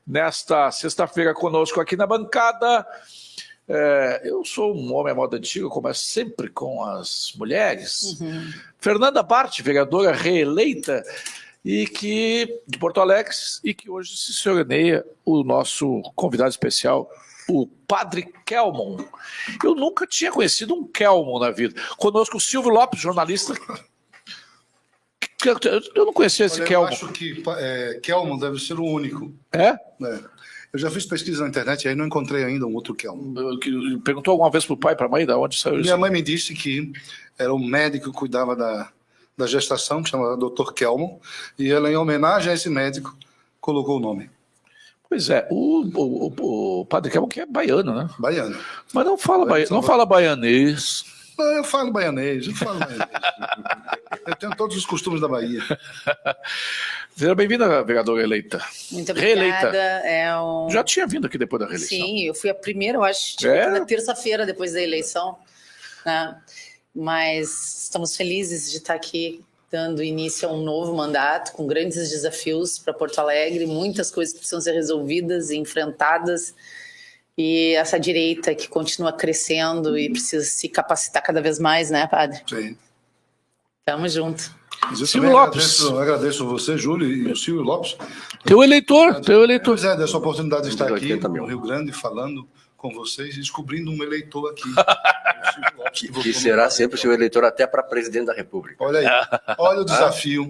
nesta sexta-feira conosco aqui na bancada. Eu sou um homem à moda antiga, começo sempre com as mulheres. Fernanda Bart, vereadora reeleita de Porto Alegre, e que hoje se sorteia o nosso convidado especial, o Padre Kelmon. Eu nunca tinha conhecido um Kelmon na vida. Conosco o Silvio Lopes, jornalista. Eu não conhecia esse Kelmon. Eu acho que Kelmon deve ser o único. Eu já fiz pesquisa na internet e aí não encontrei ainda um outro Kelmon. Perguntou alguma vez para o pai e para a mãe de onde saiu isso? Minha mãe me disse que era um médico que cuidava da gestação, que chamava Dr. Kelmon, e ela, em homenagem a esse médico, colocou o nome. Pois é, o Padre Kelmon que é baiano, né? Baiano. Mas não fala baianês. Não, eu falo baianês. Eu tenho todos os costumes da Bahia. Seja bem-vinda, vereadora eleita. Muito obrigada. Reeleita. Já tinha vindo aqui depois da reeleição? Sim, eu fui a primeira, eu acho, na terça-feira depois da eleição. Né? Mas estamos felizes de estar aqui dando início a um novo mandato, com grandes desafios para Porto Alegre, muitas coisas que precisam ser resolvidas e enfrentadas. E essa direita que continua crescendo e precisa se capacitar cada vez mais, né, padre? Sim. Tamo junto. Silvio Lopes. Agradeço você, Júlio, e o Silvio Lopes. Teu eleitor. Pois é, dessa oportunidade de estar aqui no Rio Grande falando com vocês e descobrindo um eleitor aqui. Que será sempre o seu eleitor até para presidente da República. Olha aí, olha o desafio.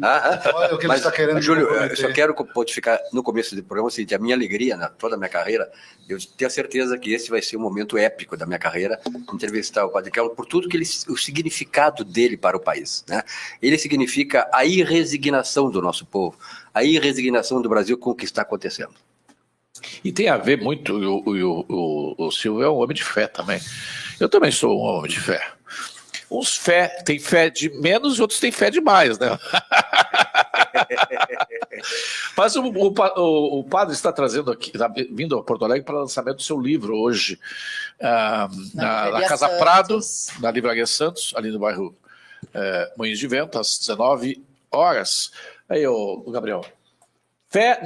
Olha o que ele está querendo. Júlio, eu só quero pontificar no começo do programa o seguinte: a minha alegria, toda a minha carreira, eu tenho certeza que esse vai ser um momento épico da minha carreira, entrevistar o Padre Kelmon por tudo que o significado dele para o país. Né? Ele significa a irresignação do nosso povo, a irresignação do Brasil com o que está acontecendo. E tem a ver muito, o Silvio é um homem de fé também. Eu também sou um homem de fé. Uns tem fé de menos e outros têm fé de mais, né? Mas o padre está trazendo aqui, vindo a Porto Alegre para o lançamento do seu livro hoje, na Casa Prado, na Livraria Santos, ali no bairro Moinhos de Vento, às 19 horas. Aí, o Gabriel. Fé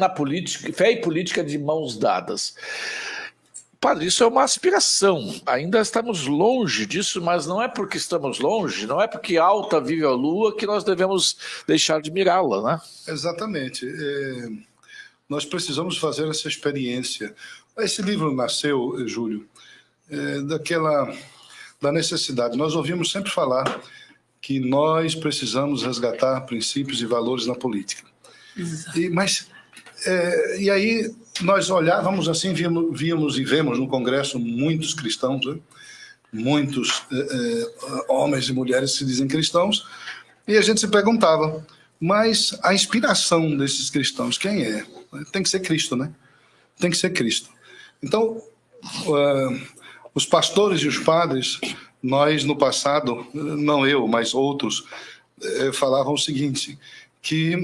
e política de mãos dadas. Padre, isso é uma aspiração. Ainda estamos longe disso, mas não é porque estamos longe, não é porque alta vive a lua que nós devemos deixar de mirá-la, né? Exatamente. Nós precisamos fazer essa experiência. Esse livro nasceu, Júlio, da necessidade. Nós ouvimos sempre falar que nós precisamos resgatar princípios e valores na política. E aí nós olhávamos assim, víamos e vemos no Congresso muitos cristãos, né? Muitos homens e mulheres se dizem cristãos, e a gente se perguntava, mas a inspiração desses cristãos, quem é? Tem que ser Cristo, né? Tem que ser Cristo. Então, os pastores e os padres, nós no passado, não eu, mas outros, falavam o seguinte, que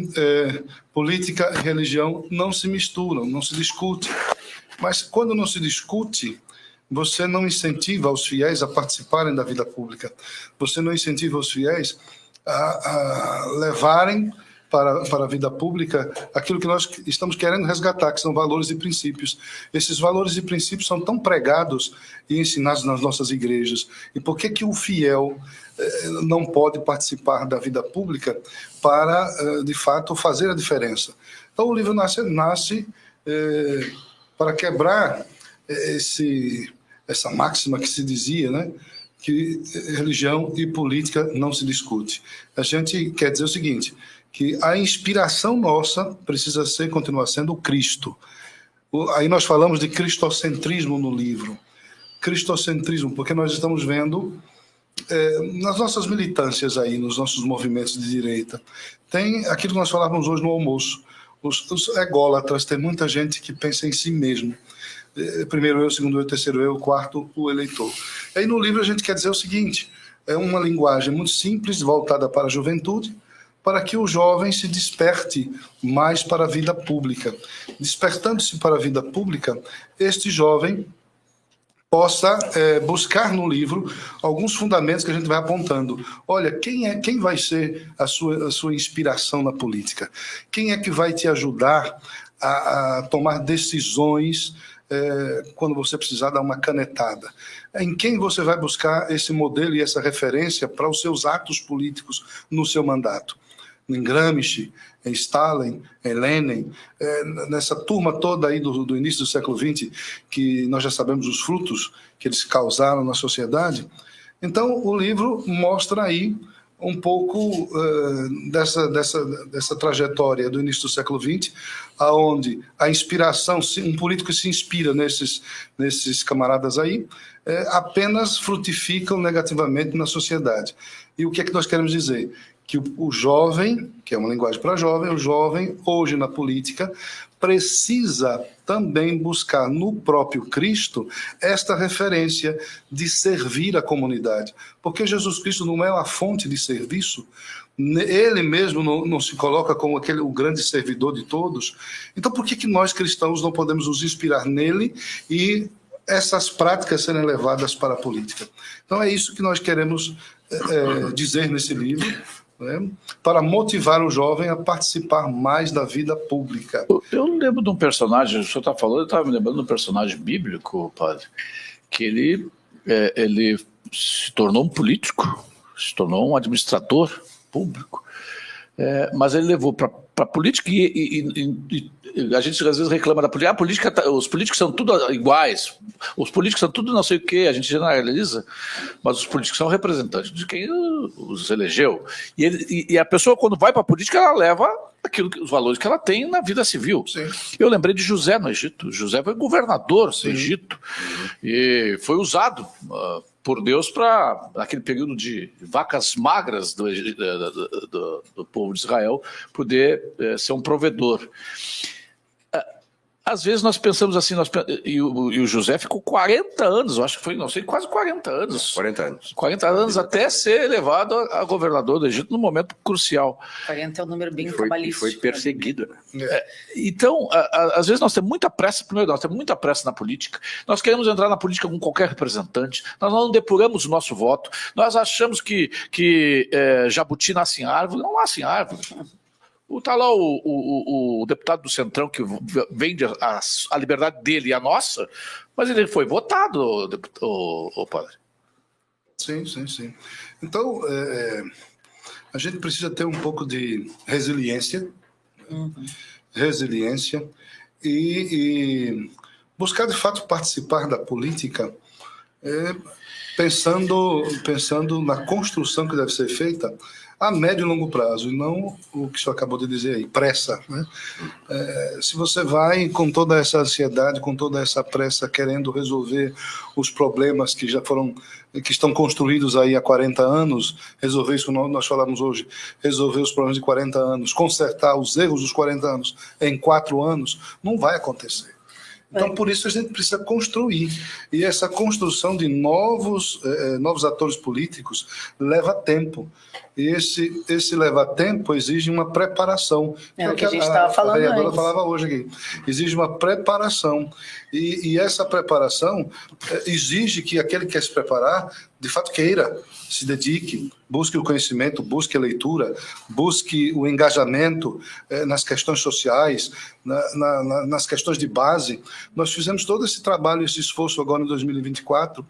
política e religião não se misturam, não se discute. Mas quando não se discute, você não incentiva os fiéis a participarem da vida pública. Você não incentiva os fiéis a levarem para a vida pública aquilo que nós estamos querendo resgatar, que são valores e princípios. Esses valores e princípios são tão pregados e ensinados nas nossas igrejas. E por que o fiel não pode participar da vida pública para, de fato, fazer a diferença? Então, o livro nasce para quebrar essa máxima que se dizia, né? Que religião e política não se discute. A gente quer dizer o seguinte, que a inspiração nossa precisa continuar sendo o Cristo. Aí nós falamos de cristocentrismo no livro. Cristocentrismo, porque nós estamos vendo nas nossas militâncias aí, nos nossos movimentos de direita, tem aquilo que nós falávamos hoje no almoço, os ególatras, tem muita gente que pensa em si mesmo. Primeiro eu, segundo eu, terceiro eu, quarto o eleitor. Aí no livro a gente quer dizer o seguinte, é uma linguagem muito simples, voltada para a juventude, para que o jovem se desperte mais para a vida pública. Despertando-se para a vida pública, este jovem possa buscar no livro alguns fundamentos que a gente vai apontando. Olha, quem vai ser a sua inspiração na política? Quem é que vai te ajudar a tomar decisões quando você precisar dar uma canetada. Em quem você vai buscar esse modelo e essa referência para os seus atos políticos no seu mandato? Em Gramsci, em Stalin, em Lenin, nessa turma toda aí do início do século XX, que nós já sabemos os frutos que eles causaram na sociedade. Então, o livro mostra aí um pouco dessa trajetória do início do século XX, aonde a inspiração, um político se inspira nesses camaradas aí, apenas frutificam negativamente na sociedade. E o que é que nós queremos dizer? Que o jovem, que é uma linguagem para jovem, o jovem, hoje na política, precisa também buscar no próprio Cristo esta referência de servir a comunidade. Porque Jesus Cristo não é uma fonte de serviço, ele mesmo não se coloca como o grande servidor de todos. Então, por que nós cristãos não podemos nos inspirar nele e essas práticas serem levadas para a política? Então, é isso que nós queremos dizer nesse livro, né, para motivar o jovem a participar mais da vida pública. Eu lembro de um personagem, o senhor está falando, eu estava me lembrando de um personagem bíblico, padre, que ele se tornou um político, se tornou um administrador público, mas ele levou para a política e a gente às vezes reclama da política, os políticos são tudo iguais, os políticos são tudo não sei o que, a gente generaliza, mas os políticos são representantes de quem os elegeu. E a pessoa, quando vai para a política, ela leva os valores que ela tem na vida civil. Sim. Eu lembrei de José no Egito. José foi governador do Egito e foi usado por Deus para, naquele período de vacas magras do povo de Israel, poder ser um provedor. Às vezes nós pensamos assim, e o José ficou 40 anos, eu acho que foi, não sei, quase 40 anos. 40 anos. 40 anos até ser elevado a governador do Egito num momento crucial. 40 é um número bem cabalístico. E foi perseguido. Né? Então, às vezes nós temos muita pressa, primeiro, nós temos muita pressa na política, nós queremos entrar na política com qualquer representante, nós não depuramos o nosso voto, nós achamos que jabuti nasce em árvore, não nasce em árvore. Está lá o deputado do Centrão que vende a liberdade dele e a nossa, mas ele foi votado, o padre. Sim. Então, a gente precisa ter um pouco de resiliência, e buscar, de fato, participar da política pensando na construção que deve ser feita a médio e longo prazo, e não o que o senhor acabou de dizer aí, pressa. Né? Se você vai com toda essa ansiedade, com toda essa pressa, querendo resolver os problemas que estão construídos aí há 40 anos, resolver isso que nós falamos hoje, resolver os problemas de 40 anos, consertar os erros dos 40 anos em 4 anos, não vai acontecer. Então, por isso, a gente precisa construir. E essa construção de novos atores políticos leva tempo. E esse levar tempo exige uma preparação. É o que a gente estava falando antes. A vereadora falava hoje aqui. Exige uma preparação. E essa preparação exige que aquele que quer se preparar, de fato, queira, se dedique, busque o conhecimento, busque a leitura, busque o engajamento nas questões sociais, nas questões de base. Nós fizemos todo esse trabalho, esse esforço agora em 2024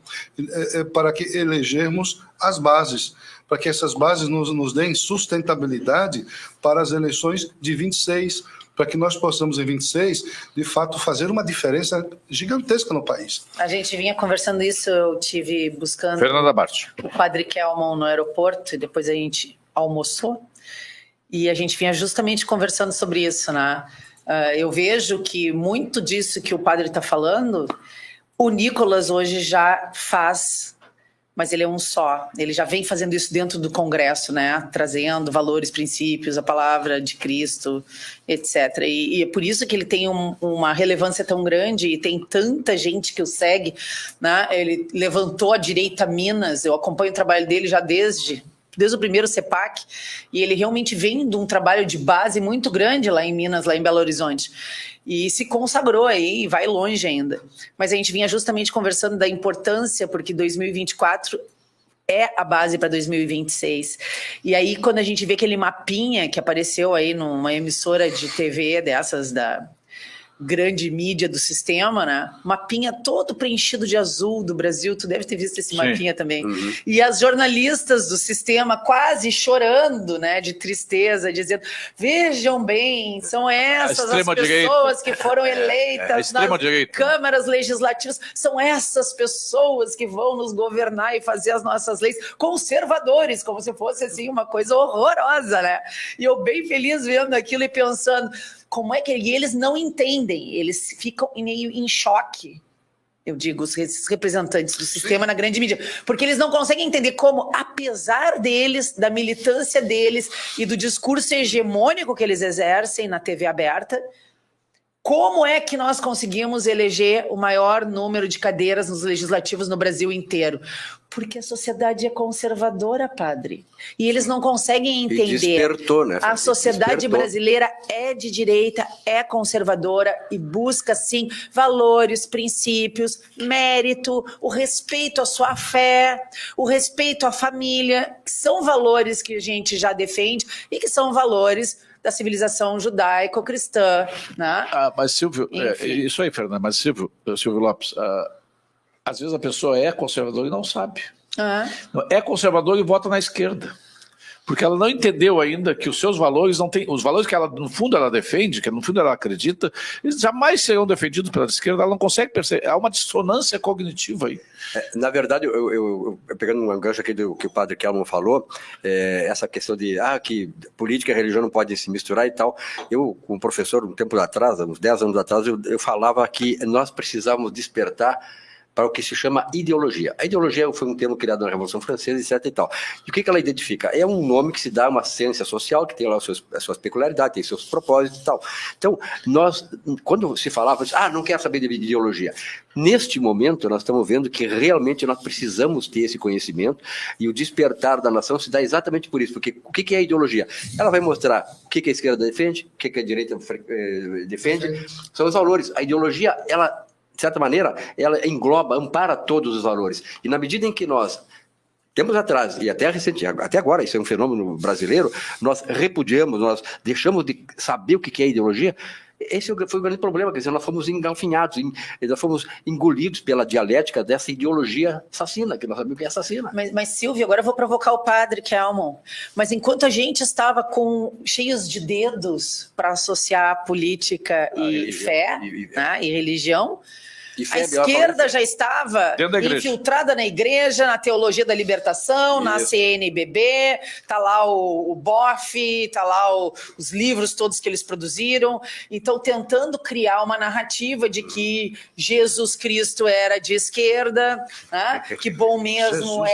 para que elegermos as bases, para que essas bases nos deem sustentabilidade para as eleições de 26, para que nós possamos, em 26, de fato, fazer uma diferença gigantesca no país. A gente vinha conversando isso, eu tive buscando Fernanda Bart. O Padre Kelman no aeroporto, e depois a gente almoçou, e a gente vinha justamente conversando sobre isso, né? Eu vejo que muito disso que o padre está falando, o Nicolas hoje já faz, mas ele é um só. Ele já vem fazendo isso dentro do Congresso, né? Trazendo valores, princípios, a palavra de Cristo, etc. E é por isso que ele tem uma relevância tão grande e tem tanta gente que o segue, né? Ele levantou a direita Minas, eu acompanho o trabalho dele já desde o primeiro CEPAC, e ele realmente vem de um trabalho de base muito grande lá em Minas, lá em Belo Horizonte. E se consagrou aí e vai longe ainda. Mas a gente vinha justamente conversando da importância, porque 2024 é a base para 2026. E aí, quando a gente vê aquele mapinha que apareceu aí numa emissora de TV dessas grande mídia do sistema, né? Mapinha todo preenchido de azul do Brasil, tu deve ter visto esse mapinha também. E as jornalistas do sistema quase chorando, né, de tristeza, dizendo, vejam bem, são essas as pessoas que foram eleitas nas câmaras legislativas, são essas pessoas que vão nos governar e fazer as nossas leis, conservadores, como se fosse assim uma coisa horrorosa, né? E eu bem feliz vendo aquilo e pensando, como é que eles não entendem, eles ficam meio em choque, eu digo, os representantes do sistema na grande mídia, porque eles não conseguem entender como, apesar deles, da militância deles e do discurso hegemônico que eles exercem na TV aberta, como é que nós conseguimos eleger o maior número de cadeiras nos legislativos no Brasil inteiro? Porque a sociedade é conservadora, padre. E eles não conseguem entender. E despertou, né? A sociedade brasileira é de direita, é conservadora e busca, sim, valores, princípios, mérito, o respeito à sua fé, o respeito à família, que são valores que a gente já defende e que são valores da civilização judaico-cristã, né? Mas Silvio, isso aí, Fernanda, mas Silvio Lopes, às vezes a pessoa é conservadora e não sabe. É conservadora e vota na esquerda. Porque ela não entendeu ainda que os seus valores não têm. Os valores que ela, no fundo, ela defende, que no fundo ela acredita, eles jamais serão defendidos pela esquerda, ela não consegue perceber. Há uma dissonância cognitiva aí. Na verdade, eu pegando um gancho aqui do que o padre Kelman falou, essa questão de que política e religião não podem se misturar e tal. Eu, como professor, um tempo atrás, uns 10 anos atrás, eu falava que nós precisávamos despertar para o que se chama ideologia. A ideologia foi um termo criado na Revolução Francesa, etc. e tal. E o que ela identifica? É um nome que se dá a uma ciência social que tem lá as suas peculiaridades, tem seus propósitos e tal. Então, nós, quando se falava, não quer saber de ideologia. Neste momento, nós estamos vendo que realmente nós precisamos ter esse conhecimento e o despertar da nação se dá exatamente por isso. Porque o que é a ideologia? Ela vai mostrar o que a esquerda defende, o que a direita defende, são os valores. A ideologia, ela, de certa maneira, ela engloba, ampara todos os valores. E na medida em que nós, tempos atrás, e até agora, isso é um fenômeno brasileiro, nós repudiamos, nós deixamos de saber o que é ideologia, esse foi o grande problema, quer dizer, nós fomos engalfinhados, nós fomos engolidos pela dialética dessa ideologia assassina, que nós sabemos que é assassina. Mas Silvio, agora eu vou provocar o padre Kelman, mas enquanto a gente estava cheios de dedos para associar política e fé, né, e religião, a esquerda já estava infiltrada na igreja, na teologia da libertação, na CNBB, tá lá o BOF, tá lá os livros todos que eles produziram, então tentando criar uma narrativa de que Jesus Cristo era de esquerda, né? Que bom mesmo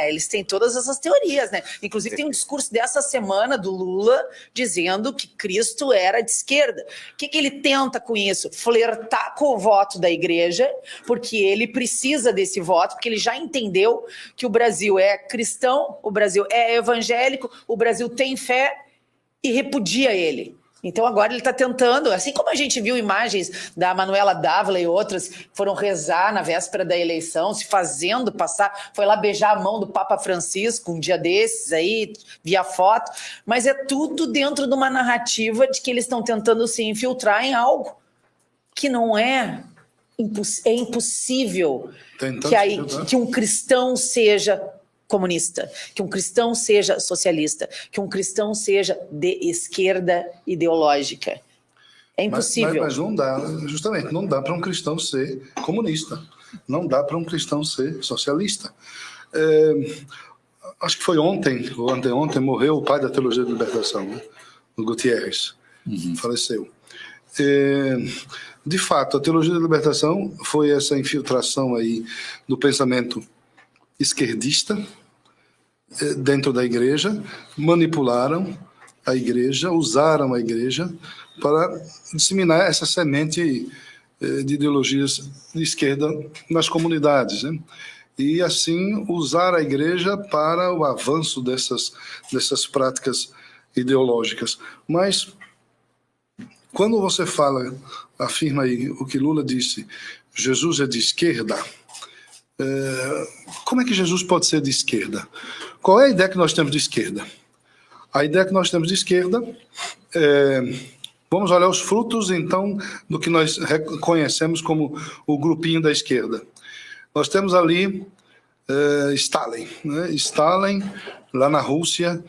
eles têm todas essas teorias, né? Inclusive tem um discurso dessa semana do Lula dizendo que Cristo era de esquerda. O que ele tenta com isso? Flertar com o voto da igreja, porque ele precisa desse voto, porque ele já entendeu que o Brasil é cristão, o Brasil é evangélico, o Brasil tem fé e repudia ele. Então agora ele está tentando, assim como a gente viu imagens da Manuela Dávila e outras que foram rezar na véspera da eleição, se fazendo passar, foi lá beijar a mão do Papa Francisco um dia desses aí, via foto, mas é tudo dentro de uma narrativa de que eles estão tentando se infiltrar em algo que não é impossível que um cristão seja comunista, que um cristão seja socialista, que um cristão seja de esquerda ideológica. É impossível. Mas não dá, justamente, não dá para um cristão ser comunista, não dá para um cristão ser socialista. Acho que foi ontem, ou anteontem, morreu o pai da Teologia da Libertação, né? O Gutierrez, faleceu. De fato, a Teologia da Libertação foi essa infiltração aí do pensamento esquerdista dentro da igreja, manipularam a igreja, usaram a igreja para disseminar essa semente de ideologias de esquerda nas comunidades, né? E assim usar a igreja para o avanço dessas práticas ideológicas. Mas quando você afirma aí o que Lula disse, Jesus é de esquerda, como é que Jesus pode ser de esquerda? Qual é a ideia que nós temos de esquerda? A ideia que nós temos de esquerda Vamos olhar os frutos, então, do que nós reconhecemos como o grupinho da esquerda. Nós temos ali Stalin, né? Stalin, lá na Rússia,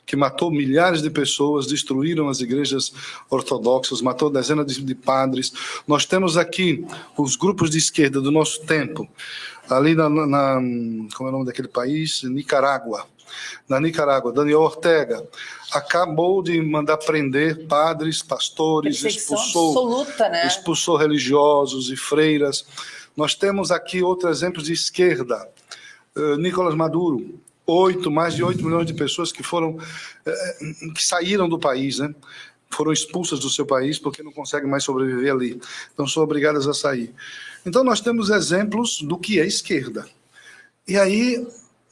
que matou milhares de pessoas, destruíram as igrejas ortodoxas, matou dezenas de padres. Nós temos aqui os grupos de esquerda do nosso tempo, ali como é o nome daquele país? Nicarágua. Na Nicarágua, Daniel Ortega acabou de mandar prender padres, pastores, absoluta, né? Expulsou religiosos e freiras. Nós temos aqui outro exemplo de esquerda, Nicolás Maduro, mais de 8 milhões de pessoas que saíram do país, né? Foram expulsas do seu país porque não conseguem mais sobreviver ali, então são obrigadas a sair. Então nós temos exemplos do que é esquerda. E aí,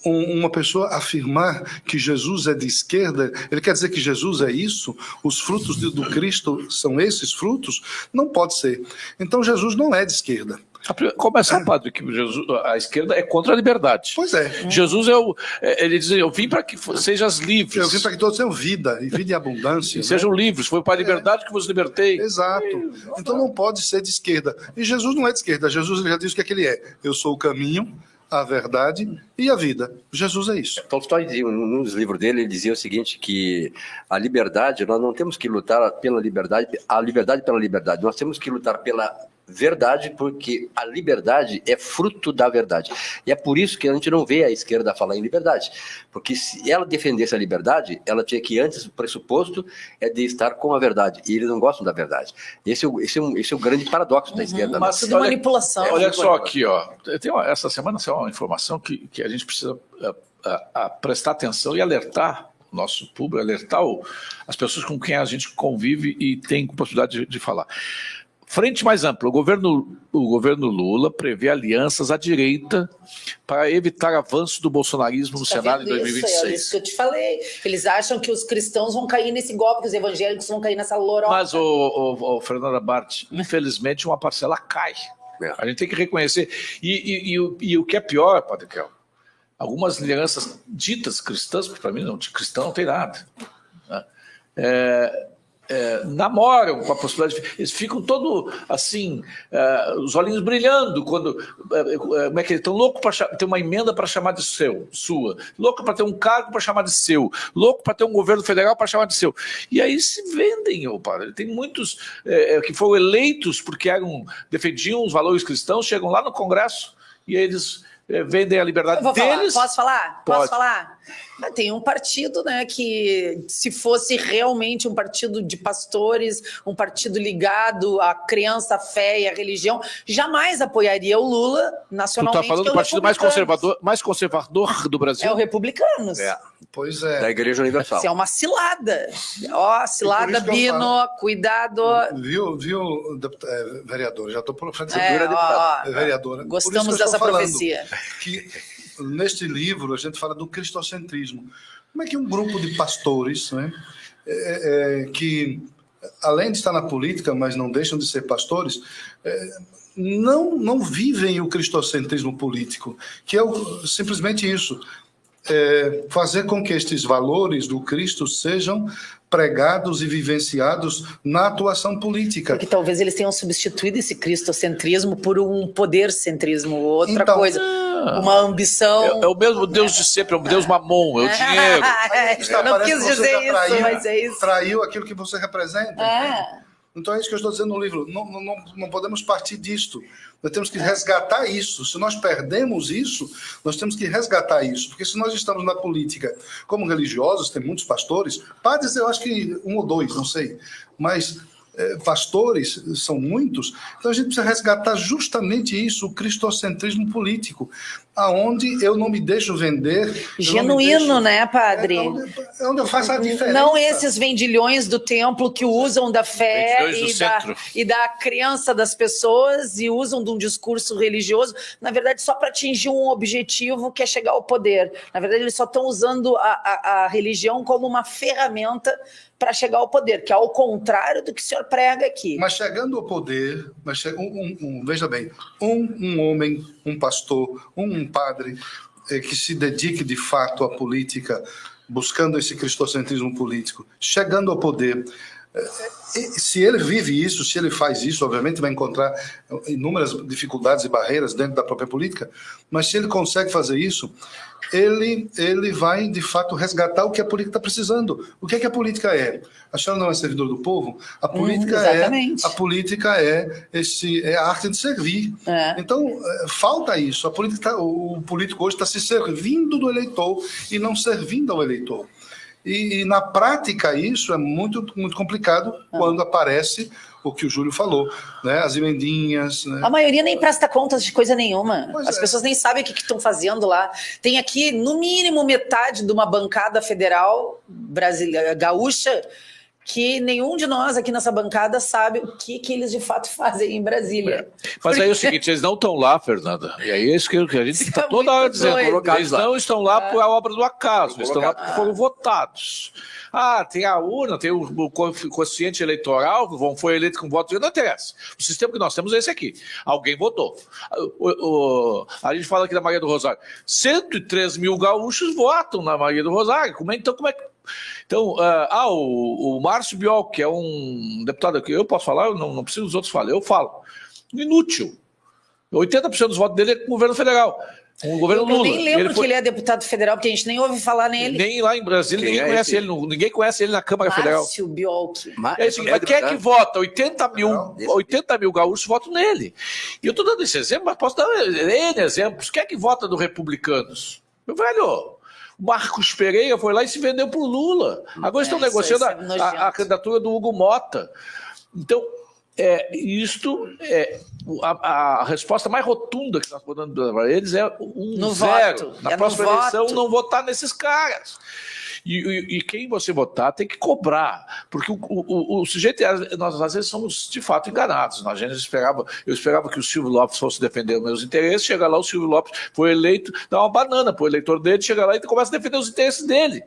uma pessoa afirmar que Jesus é de esquerda, ele quer dizer que Jesus é isso? Os frutos do Cristo são esses frutos? Não pode ser. Então Jesus não é de esquerda. Começar, padre, que a esquerda é contra a liberdade. Pois é. Jesus ele diz, eu vim para que sejas livres. Eu vim para que todos tenham vida, e vida em abundância. E sejam livres, foi para a liberdade que vos libertei. Exato. Então não pode ser de esquerda. E Jesus não é de esquerda, Jesus já diz o que é que ele é. Eu sou o caminho, a verdade e a vida. Jesus é isso. Tolstói, num dos livros dele, ele dizia o seguinte, que a liberdade, nós não temos que lutar pela liberdade, a liberdade pela liberdade, nós temos que lutar pela verdade, porque a liberdade é fruto da verdade. E é por isso que a gente não vê a esquerda falar em liberdade, porque se ela defendesse a liberdade, ela tinha que antes, o pressuposto é de estar com a verdade, e eles não gostam da verdade. Esse é o grande paradoxo da esquerda. Mas tudo manipulação. Olha só aqui, ó. Essa semana saiu uma informação que a gente precisa prestar atenção e alertar o nosso público, alertar as pessoas com quem a gente convive e tem possibilidade de falar. Frente mais ampla, o governo Lula prevê alianças à direita para evitar avanço do bolsonarismo no Senado em 2026. É isso que eu te falei. Eles acham que os cristãos vão cair nesse golpe, que os evangélicos vão cair nessa lorota. Mas, Fernanda Bart, infelizmente uma parcela cai. A gente tem que reconhecer. E o que é pior, Padre Kel, algumas lideranças ditas cristãs, porque para mim de cristão não tem nada, né? Namoram com a possibilidade eles ficam todo assim, os olhinhos brilhando quando como é que eles estão loucos para ter uma emenda para chamar de sua, louco para ter um cargo para chamar de seu, louco para ter um governo federal para chamar de seu, e aí se vendem, padre. Tem muitos que foram eleitos porque defendiam os valores cristãos, chegam lá no Congresso e eles vendem a liberdade deles. Posso falar? Pode. Posso falar? Tem um partido, né, que se fosse realmente um partido de pastores, um partido ligado à crença, à fé e à religião, jamais apoiaria o Lula nacionalmente. Tu está falando do partido mais conservador do Brasil? É o Republicanos. Pois é. Da Igreja Universal. Isso é uma cilada. Cilada, Bino, cuidado. Viu, vereador? Já estou por frente. Vereadora. Gostamos dessa profecia. Que neste livro a gente fala do cristocentrismo. Como é que um grupo de pastores, né, que além de estar na política, mas não deixam de ser pastores, não vivem o cristocentrismo político, que é simplesmente isso. Fazer com que estes valores do Cristo sejam pregados e vivenciados na atuação política. Porque talvez eles tenham substituído esse cristocentrismo por um podercentrismo, outra coisa. Uma ambição... É o mesmo Deus de sempre, é o Deus mamon, é o dinheiro. Eu não quis dizer isso, mas é isso. Traiu aquilo que você representa. Então é isso que eu estou dizendo no livro. Não podemos partir disto. Nós temos que resgatar isso. Se nós perdemos isso, nós temos que resgatar isso. Porque se nós estamos na política como religiosos, tem muitos pastores, padres eu acho que 1 ou 2, não sei, mas pastores são muitos, então a gente precisa resgatar justamente isso, o cristocentrismo político, aonde eu não me deixo vender. Genuíno, né, padre? É onde eu faço a diferença. Não esses vendilhões do templo que usam da fé e da crença das pessoas e usam de um discurso religioso, na verdade, só para atingir um objetivo que é chegar ao poder. Na verdade, eles só estão usando a religião como uma ferramenta para chegar ao poder, que é ao contrário do que o senhor prega aqui. Mas chegando ao poder, veja bem, um homem, um pastor, um padre que se dedique de fato à política, buscando esse cristocentrismo político, chegando ao poder, Se ele vive isso, se ele faz isso, obviamente vai encontrar inúmeras dificuldades e barreiras dentro da própria política, mas se ele consegue fazer isso, ele vai, de fato, resgatar o que a política está precisando. O que é que a política é? A senhora não é servidor do povo? A política é a arte de servir. Então, falta isso. O político hoje está se servindo do eleitor e não servindo ao eleitor. E na prática isso é muito, muito complicado quando aparece o que o Júlio falou, né? As emendinhas. Né? A maioria nem presta contas de coisa nenhuma. As pessoas nem sabem o que estão fazendo lá. Tem aqui, no mínimo, metade de uma bancada federal brasileira, gaúcha, que nenhum de nós aqui nessa bancada sabe o que eles de fato fazem em Brasília. Mas aí é o seguinte, eles não estão lá, Fernanda, e aí é isso que a gente tem que estar toda hora dizendo, eles não estão lá por a obra do acaso, eles estão lá porque foram votados. Tem a urna, tem o quociente eleitoral, foi eleito com voto, não interessa. O sistema que nós temos é esse aqui. Alguém votou. A gente fala aqui da Maria do Rosário. 103 mil gaúchos votam na Maria do Rosário. Então, como é que... Então, o Márcio Biol, que é um deputado aqui, eu posso falar, eu não preciso dos outros falarem, eu falo. Inútil. 80% dos votos dele é com o governo federal. Com o governo Lula. Eu nem lembro que ele é deputado federal, porque a gente nem ouve falar nele. Nem lá em Brasília, ninguém conhece ele na Câmara Federal. Márcio Biol. Mas quem é que vota? 80 mil gaúchos votam nele. E eu estou dando esse exemplo, mas posso dar N exemplos. Quem é que vota do Republicanos? Meu velho... O Marcos Pereira foi lá e se vendeu por Lula. Agora estão negociando a candidatura do Hugo Mota. Então, a resposta mais rotunda que nós podemos dar para eles é zero. Na próxima eleição, não votar nesses caras. E quem você votar tem que cobrar, porque o sujeito, nós às vezes somos de fato enganados. Eu esperava que o Silvio Lopes fosse defender os meus interesses, chega lá, o Silvio Lopes foi eleito, dá uma banana para o eleitor dele, chega lá e começa a defender os interesses dele.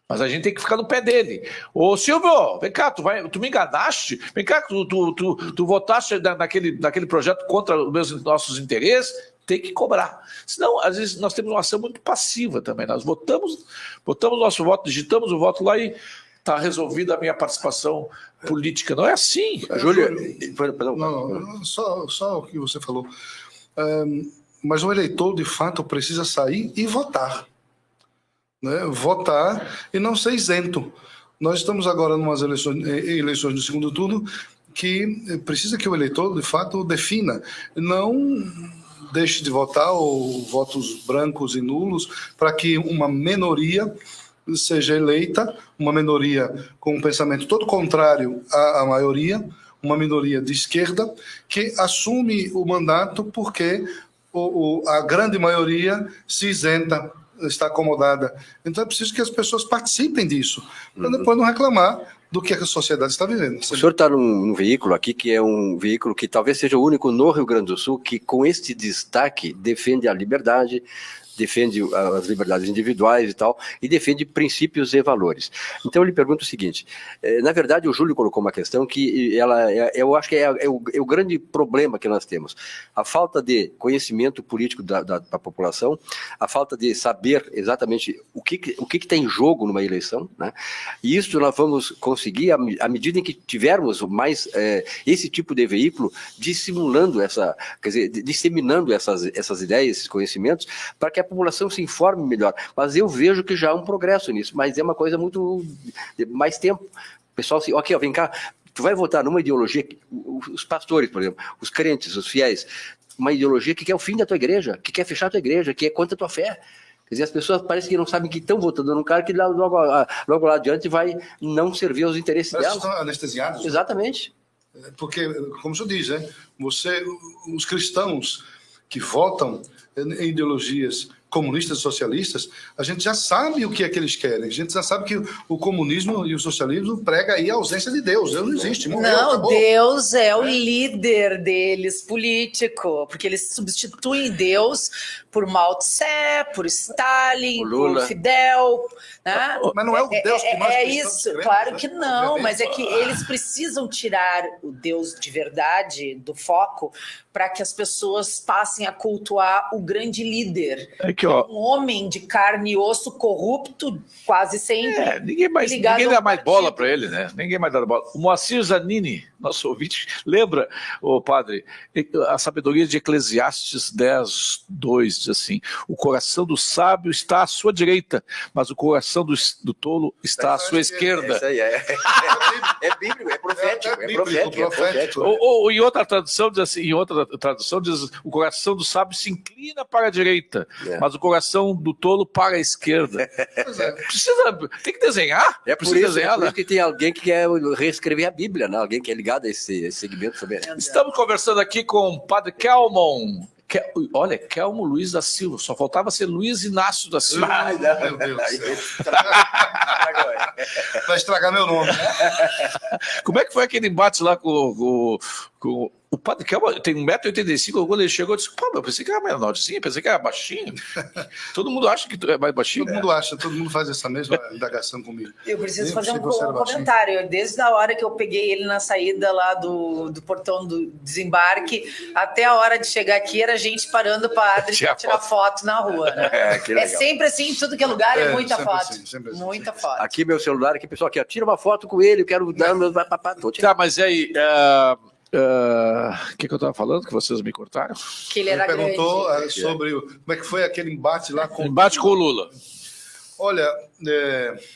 Mas a gente tem que ficar no pé dele. Ô Silvio, vem cá, tu me enganaste? Vem cá, tu votaste naquele projeto contra os nossos interesses? Tem que cobrar. Senão, às vezes, nós temos uma ação muito passiva também. Nós botamos nosso voto, digitamos o voto lá e está resolvida a minha participação política. Não é assim. Júlio, não, só o que você falou. Mas o eleitor, de fato, precisa sair e votar. Né? Votar e não ser isento. Nós estamos agora em umas eleições do segundo turno que precisa que o eleitor, de fato, defina. Não deixe de votar ou votos brancos e nulos para que uma minoria seja eleita, uma minoria com um pensamento todo contrário à maioria, uma minoria de esquerda que assume o mandato porque a grande maioria se isenta, está acomodada. Então é preciso que as pessoas participem disso, para depois não reclamar do que a sociedade está vivendo. O senhor está num veículo aqui que é um veículo que talvez seja o único no Rio Grande do Sul que, com este destaque, defende a liberdade, defende as liberdades individuais e tal, e defende princípios e valores. Então eu lhe pergunto o seguinte, na verdade o Júlio colocou uma questão que eu acho que é o grande problema que nós temos, a falta de conhecimento político da população, a falta de saber exatamente o que está em jogo numa eleição, né? E isso nós vamos conseguir à medida em que tivermos mais esse tipo de veículo dissimulando disseminando essas ideias, esses conhecimentos, para que a população se informe melhor, mas eu vejo que já há um progresso nisso, mas é uma coisa muito de mais tempo. O pessoal assim, ok, vem cá, tu vai votar numa ideologia, os pastores, por exemplo, os crentes, os fiéis, uma ideologia que quer o fim da tua igreja, que quer fechar a tua igreja, que é contra a tua fé. Quer dizer, as pessoas parecem que não sabem que estão votando num cara que logo lá adiante vai não servir aos interesses delas. Estão anestesiados. Exatamente. Porque, como o senhor diz, os cristãos que votam em ideologias comunistas e socialistas, a gente já sabe o que é que eles querem. A gente já sabe que o comunismo e o socialismo prega aí a ausência de Deus. Deus não existe. Morreu, não, acabou. Deus é o líder deles, político, porque eles substituem Deus por Mao Tse, por Stalin, por Fidel. Né? Mas não é o Deus que nós isso, queremos, claro que não, mas é que eles precisam tirar o Deus de verdade do foco para que as pessoas passem a cultuar o grande líder. aqui, ó. Um homem de carne e osso corrupto, quase sempre. Ninguém dá mais bola para ele, né? Ninguém mais dá bola. O Moacir Zanini, nosso ouvinte, lembra, padre, a sabedoria de Eclesiastes 10:2 diz assim: o coração do sábio está à sua direita, mas o coração do tolo está à sua esquerda. Isso aí é bíblico, é profético. Ou em outra tradução diz o coração do sábio se inclina para a direita, mas o coração do tolo para a esquerda. Tem que desenhar. É por isso que tem alguém que quer reescrever a Bíblia, né? Alguém que é ligado a esse segmento também. Estamos conversando aqui com o Padre Kelmon. Olha, Kelmo Luiz da Silva. Só faltava ser Luiz Inácio da Silva. Meu Deus. Vai estragar meu nome. Como é que foi aquele embate lá com o Padre Kelmo? Tem 1,85 m. Quando ele chegou, eu disse: pô, eu pensei que era menorzinho, pensei que era baixinho. Todo mundo acha que é mais baixinho. Todo mundo faz essa mesma indagação comigo. Eu preciso fazer um comentário. Desde a hora que eu peguei ele na saída lá do portão do desembarque, até a hora de chegar aqui, era gente parando o padre para tirar foto na rua. Né? É sempre assim, em tudo que é lugar, é muita foto. Assim. Muita foto. Aqui meu celular, aqui pessoal, aqui, tira uma foto com ele, eu quero dar meu... Tá, mas aí... O que eu estava falando que vocês me cortaram? Que ele era perguntou sobre como é que foi aquele embate lá com o Lula. Olha,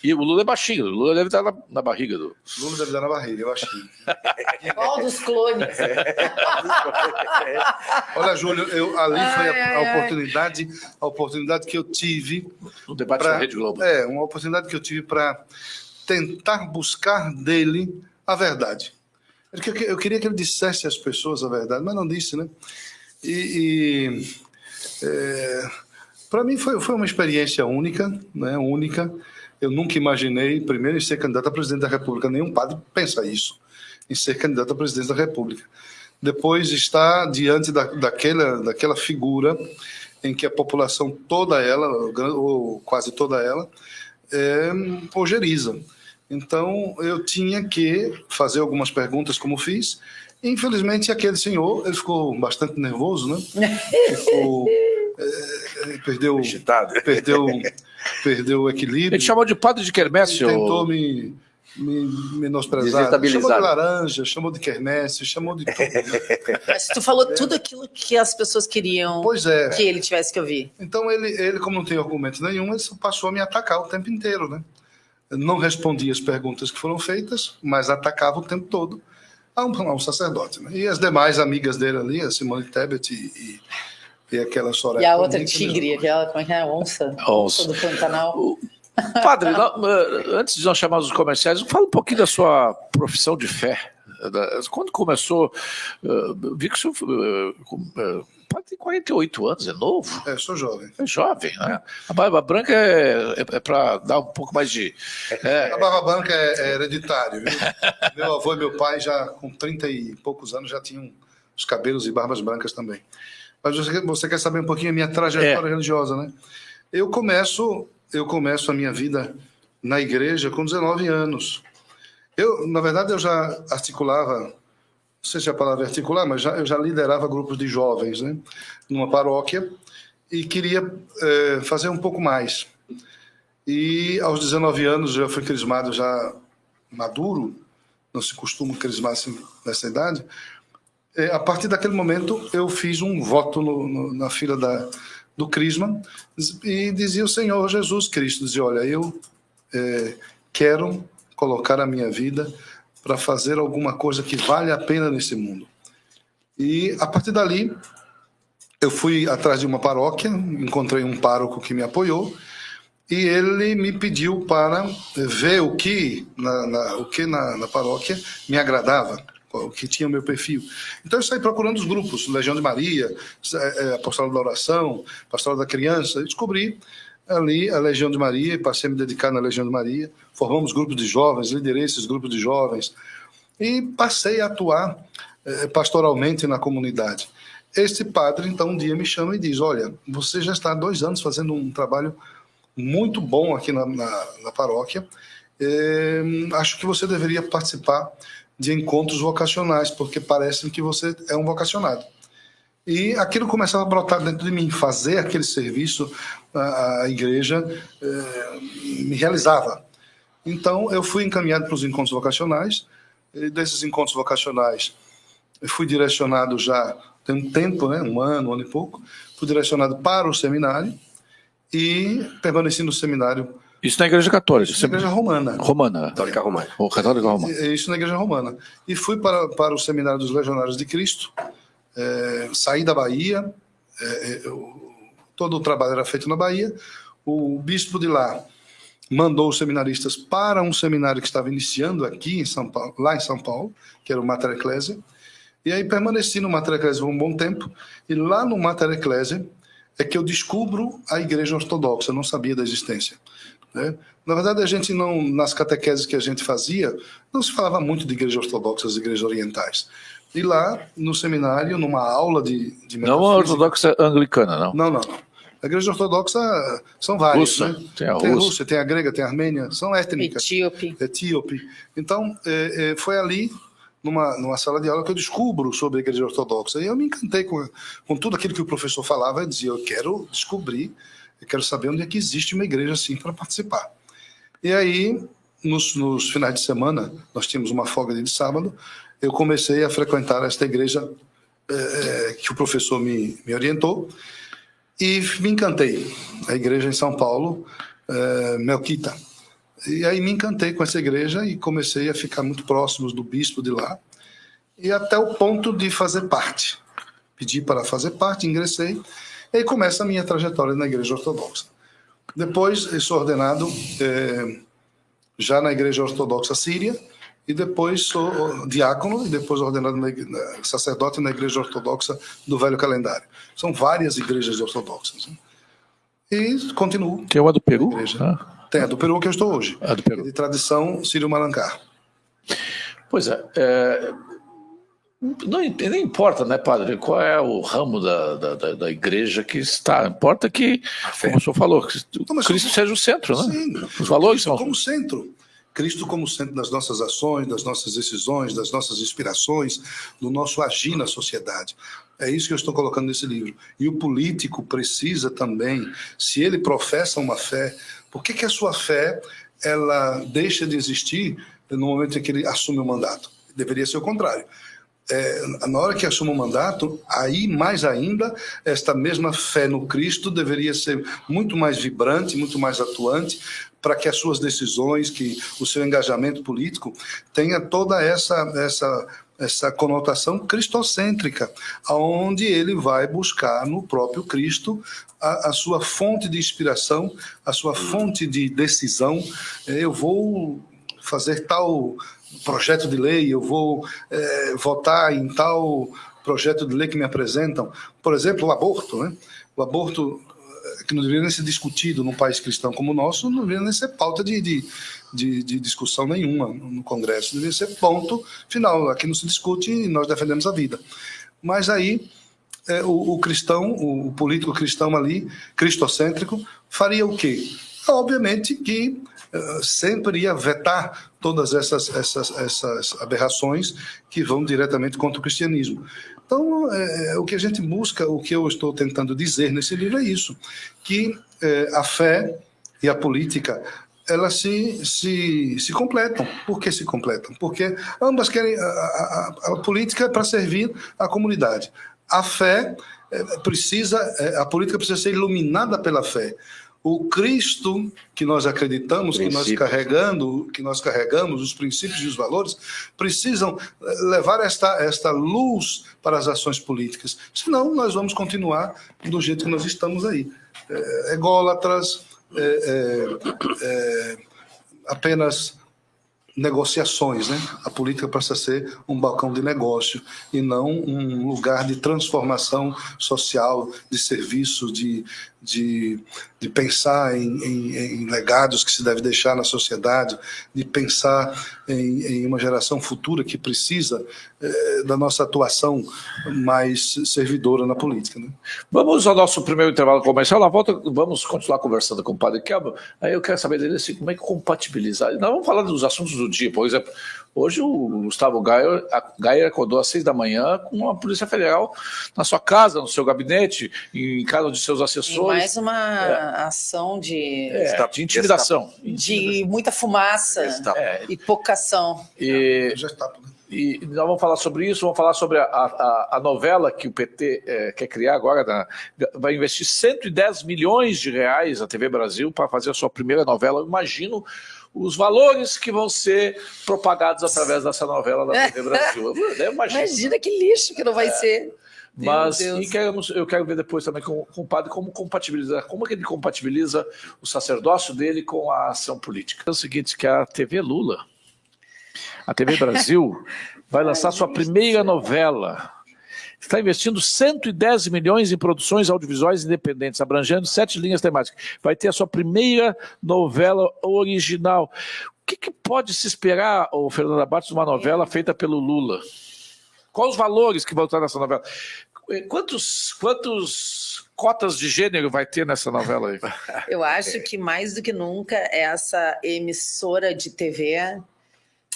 e o Lula é baixinho, o Lula deve estar na barriga do... Lula deve estar na barriga, eu acho que... Qual dos clones? Olha, Júlio, ali foi a oportunidade que eu tive... No debate da Rede Globo. Uma oportunidade que eu tive para tentar buscar dele a verdade. Eu queria que ele dissesse às pessoas a verdade, mas não disse, né? Para mim foi uma experiência única, né? Única. Eu nunca imaginei, primeiro, em ser candidato a presidente da República. Nenhum padre pensa isso, em ser candidato a presidente da República. Depois estar diante daquela figura em que a população toda ela, ou quase toda ela, ojeriza. Então, eu tinha que fazer algumas perguntas, como fiz. Infelizmente, aquele senhor, ele ficou bastante nervoso, né? Perdeu o equilíbrio. Ele chamou de padre de quermesse. Tentou me menosprezar. Chamou de laranja, chamou de quermesse, chamou de tudo. Mas tu falou tudo aquilo que as pessoas queriam que ele tivesse que ouvir. Então, ele, como não tem argumento nenhum, ele passou a me atacar o tempo inteiro, né? Não respondia as perguntas que foram feitas, mas atacava o tempo todo a um sacerdote. Né? E as demais amigas dele ali, a Simone Tebet e aquela Soraya. E a outra tigre, aquela, como é que é? Onça do Pantanal. Padre, antes de nós chamarmos os comerciais, fala um pouquinho da sua profissão de fé. Quando começou, vi que o senhor... tem 48 anos, é novo? Sou jovem. É jovem, né? A barba branca é para dar um pouco mais de... A barba branca é hereditário. Viu? Meu avô e meu pai, já com 30 e poucos anos, já tinham os cabelos e barbas brancas também. Mas você quer saber um pouquinho a minha trajetória religiosa, né? Eu começo a minha vida na igreja com 19 anos. Na verdade, eu já articulava... Não sei se a palavra é articular, mas eu já liderava grupos de jovens, né, numa paróquia, e queria fazer um pouco mais. E aos 19 anos já fui crismado, já maduro, não se costuma crismar assim nessa idade. A partir daquele momento eu fiz um voto na fila do crisma e dizia o Senhor Jesus Cristo, dizia: olha, eu quero colocar a minha vida para fazer alguma coisa que vale a pena nesse mundo. E, a partir dali, eu fui atrás de uma paróquia, encontrei um pároco que me apoiou, e ele me pediu para ver o que na paróquia me agradava, o que tinha o meu perfil. Então, eu saí procurando os grupos, Legião de Maria, Apostolado da Oração, Pastoral da Criança, e descobri ali a Legião de Maria, passei a me dedicar na Legião de Maria, formamos grupos de jovens, liderei esses grupos de jovens e passei a atuar pastoralmente na comunidade. Este padre, então, um dia me chama e diz: olha, você já está há 2 anos fazendo um trabalho muito bom aqui na paróquia, acho que você deveria participar de encontros vocacionais, porque parece que você é um vocacionado. E aquilo começava a brotar dentro de mim, fazer aquele serviço à igreja me realizava. Então, eu fui encaminhado para os encontros vocacionais, e desses encontros vocacionais, eu fui direcionado já, tem um tempo, né, um ano e pouco, fui direcionado para o seminário e permaneci no seminário. Isso na Igreja Católica? Isso na Igreja Romana. Romana. Católica Romana. Ou Católica Romana. Isso na Igreja Romana. E fui para o Seminário dos Legionários de Cristo, saí da Bahia, todo o trabalho era feito na Bahia, o bispo de lá mandou os seminaristas para um seminário que estava iniciando aqui em São Paulo, lá em São Paulo, que era o Mater Ecclesiae, e aí permaneci no Mater Ecclesiae por um bom tempo, e lá no Mater Ecclesiae é que eu descubro a Igreja Ortodoxa, eu não sabia da existência, né? Na verdade, a gente não, nas catequeses que a gente fazia, não se falava muito de igrejas ortodoxas, igrejas orientais. E lá, no seminário, numa aula de metafísica... Não a ortodoxa anglicana, não? Não. A igreja ortodoxa são várias. Russa, né? tem a Rússia, tem a grega, tem a armênia, são étnicas. Etíope. Então, foi ali, numa sala de aula, que eu descubro sobre a igreja ortodoxa. E eu me encantei com tudo aquilo que o professor falava. Eu dizia, eu quero descobrir, eu quero saber onde é que existe uma igreja assim para participar. E aí, nos finais de semana, nós tínhamos uma folga de sábado, eu comecei a frequentar esta igreja que o professor me orientou, e me encantei. A igreja em São Paulo, Melquita. E aí me encantei com essa igreja e comecei a ficar muito próximo do bispo de lá, e até o ponto de fazer parte. Pedi para fazer parte, ingressei, e aí começa a minha trajetória na igreja ortodoxa. Depois eu sou ordenado já na igreja ortodoxa síria, e depois sou diácono, e depois ordenado sacerdote na igreja ortodoxa do Velho Calendário. São várias igrejas ortodoxas, né? E continuo. Tem uma do Peru? Tem a do Peru que eu estou hoje. A do Peru. De tradição sírio-malancá. Pois nem importa, né, padre, qual é o ramo da igreja que está. Importa que, como o senhor falou, que Cristo seja o centro, né? Sim, os valores Cristo como centro. Cristo como centro das nossas ações, das nossas decisões, das nossas inspirações, do nosso agir na sociedade. É isso que eu estou colocando nesse livro. E o político precisa também, se ele professa uma fé, por que a sua fé ela deixa de existir no momento em que ele assume o mandato? Deveria ser o contrário. Na hora que assume o mandato, aí mais ainda, esta mesma fé no Cristo deveria ser muito mais vibrante, muito mais atuante, para que as suas decisões, que o seu engajamento político tenha toda essa conotação cristocêntrica, onde ele vai buscar no próprio Cristo a sua fonte de inspiração, a sua fonte de decisão. Eu vou fazer tal projeto de lei, eu vou votar em tal projeto de lei que me apresentam. Por exemplo, o aborto, né? O aborto, que não deveria nem ser discutido num país cristão como o nosso, não deveria nem ser pauta de discussão nenhuma no Congresso. Deveria ser ponto final. Aqui não se discute e nós defendemos a vida. Mas aí o cristão, o político cristão ali, cristocêntrico, faria o quê? Obviamente que sempre ia vetar todas essas aberrações que vão diretamente contra o cristianismo. Então, o que a gente busca, o que eu estou tentando dizer nesse livro é isso, que a fé e a política, elas se completam. Por que se completam? Porque ambas querem, a política é para servir a comunidade. A fé a política precisa ser iluminada pela fé. O Cristo que nós acreditamos, que nós carregamos, os princípios e os valores, precisam levar esta luz para as ações políticas. Senão, nós vamos continuar do jeito que nós estamos aí. Ególatras, apenas negociações, né? A política passa a ser um balcão de negócio e não um lugar de transformação social, de serviço, de pensar em legados que se deve deixar na sociedade, de pensar em uma geração futura que precisa da nossa atuação mais servidora na política, né? Vamos ao nosso primeiro intervalo comercial. Na volta, vamos continuar conversando com o Padre Kelmo. Aí eu quero saber dele assim, como é que compatibilizar. Nós vamos falar dos assuntos do dia, por exemplo, Hoje o Gustavo Gayer acordou às 6 da manhã com a Polícia Federal na sua casa, no seu gabinete, em casa de seus assessores. E mais uma ação de intimidação. De muita fumaça e pouca ação. E nós vamos falar sobre isso, vamos falar sobre a novela que o PT quer criar agora. Vai investir 110 milhões de reais a TV Brasil para fazer a sua primeira novela. Eu imagino os valores que vão ser propagados através dessa novela da TV Brasil. Imagina que lixo que não vai ser. Mas eu quero ver depois também com o padre como é que ele compatibiliza o sacerdócio dele com a ação política. É o seguinte, que a TV Lula, a TV Brasil, vai lançar sua primeira novela. Está investindo 110 milhões em produções audiovisuais independentes, abrangendo 7 linhas temáticas. Vai ter a sua primeira novela original. O que pode se esperar, Fernando Abates, de uma novela feita pelo Lula? Quais os valores que vão estar nessa novela? Quantos cotas de gênero vai ter nessa novela aí? Eu acho que mais do que nunca essa emissora de TV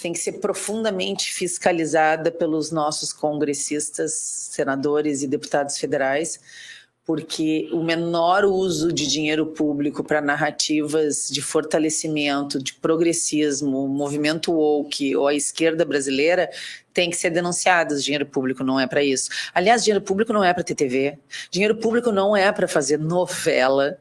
tem que ser profundamente fiscalizada pelos nossos congressistas, senadores e deputados federais, porque o menor uso de dinheiro público para narrativas de fortalecimento, de progressismo, movimento woke ou a esquerda brasileira tem que ser denunciado. O dinheiro público não é para isso. Aliás, dinheiro público não é para ter TV, dinheiro público não é para fazer novela.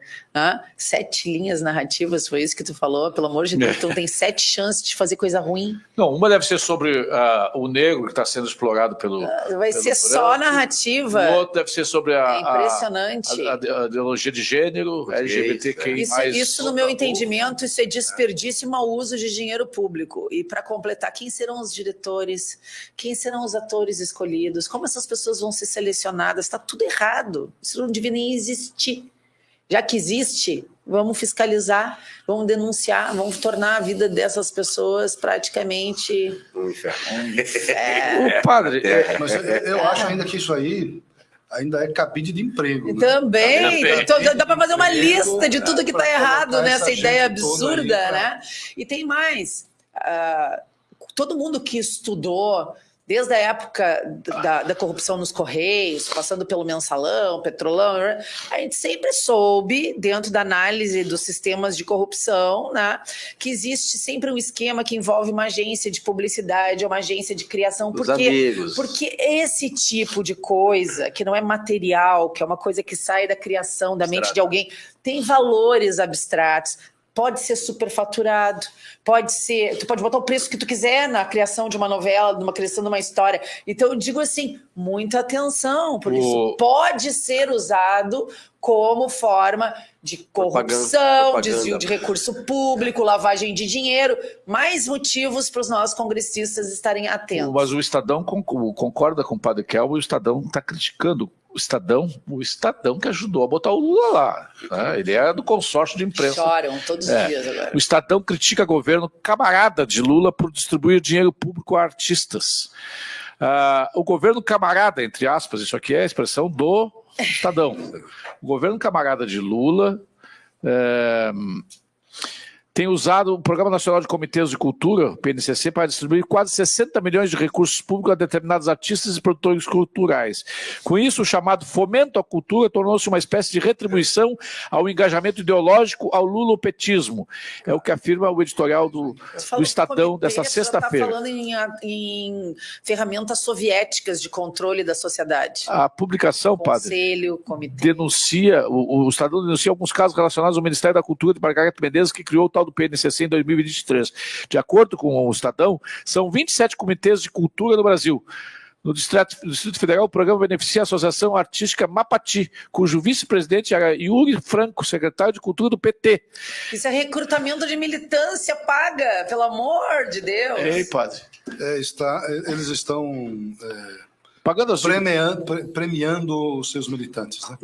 7 linhas narrativas, foi isso que tu falou? Pelo amor de Deus, então tem 7 chances de fazer coisa ruim. Não, uma deve ser sobre o negro que está sendo explorado pelo... Vai ser só narrativa. O outro deve ser sobre impressionante. A ideologia de gênero, LGBTQI+. Isso, no meu entendimento, isso é desperdício e mau uso de dinheiro público. E para completar, quem serão os diretores? Quem serão os atores escolhidos? Como essas pessoas vão ser selecionadas? Está tudo errado. Isso não devia nem existir. Já que existe, vamos fiscalizar, vamos denunciar, vamos tornar a vida dessas pessoas praticamente... Um inferno. O padre... Mas eu acho ainda que isso aí ainda é cabide de emprego. Né? Também. Então, dá para fazer uma lista de tudo que está errado nessa ideia absurda, aí, né? E tem mais. Todo mundo que estudou, desde a época da corrupção nos Correios, passando pelo Mensalão, Petrolão, a gente sempre soube, dentro da análise dos sistemas de corrupção, né, que existe sempre um esquema que envolve uma agência de publicidade, uma agência de criação. Porque esse tipo de coisa, que não é material, que é uma coisa que sai da criação, da mente de alguém, tem valores abstratos. Pode ser superfaturado, tu pode botar o preço que tu quiser na criação de uma novela, numa criação de uma história. Então eu digo assim, muita atenção, porque isso pode ser usado como forma de corrupção, desvio de recurso público, lavagem de dinheiro, mais motivos para os nossos congressistas estarem atentos. Mas o Estadão concorda com o padre Kelmo, o Estadão está criticando o Estadão que ajudou a botar o Lula lá. Né? Ele é do consórcio de imprensa. Choram todos os dias agora. O Estadão critica governo camarada de Lula por distribuir dinheiro público a artistas. O governo camarada, entre aspas, isso aqui é a expressão do Estadão. O governo camarada de Lula tem usado o Programa Nacional de Comitês de Cultura, PNCC, para distribuir quase 60 milhões de recursos públicos a determinados artistas e produtores culturais. Com isso, o chamado fomento à cultura tornou-se uma espécie de retribuição ao engajamento ideológico ao lulopetismo. É o que afirma o editorial do Estadão dessa sexta-feira. Você está falando em ferramentas soviéticas de controle da sociedade. A publicação, Conselho, comitê. Denuncia, o Estadão denuncia alguns casos relacionados ao Ministério da Cultura de Margareth Menezes, que criou o tal do PNCC em 2023. De acordo com o Estadão, são 27 comitês de cultura no Brasil. No Distrito Federal, o programa beneficia a Associação Artística Mapati, cujo vice-presidente era Yuri Franco, secretário de Cultura do PT. Isso é recrutamento de militância paga, pelo amor de Deus. Ei, padre. Eles estão pagando premiando os seus militantes. Né?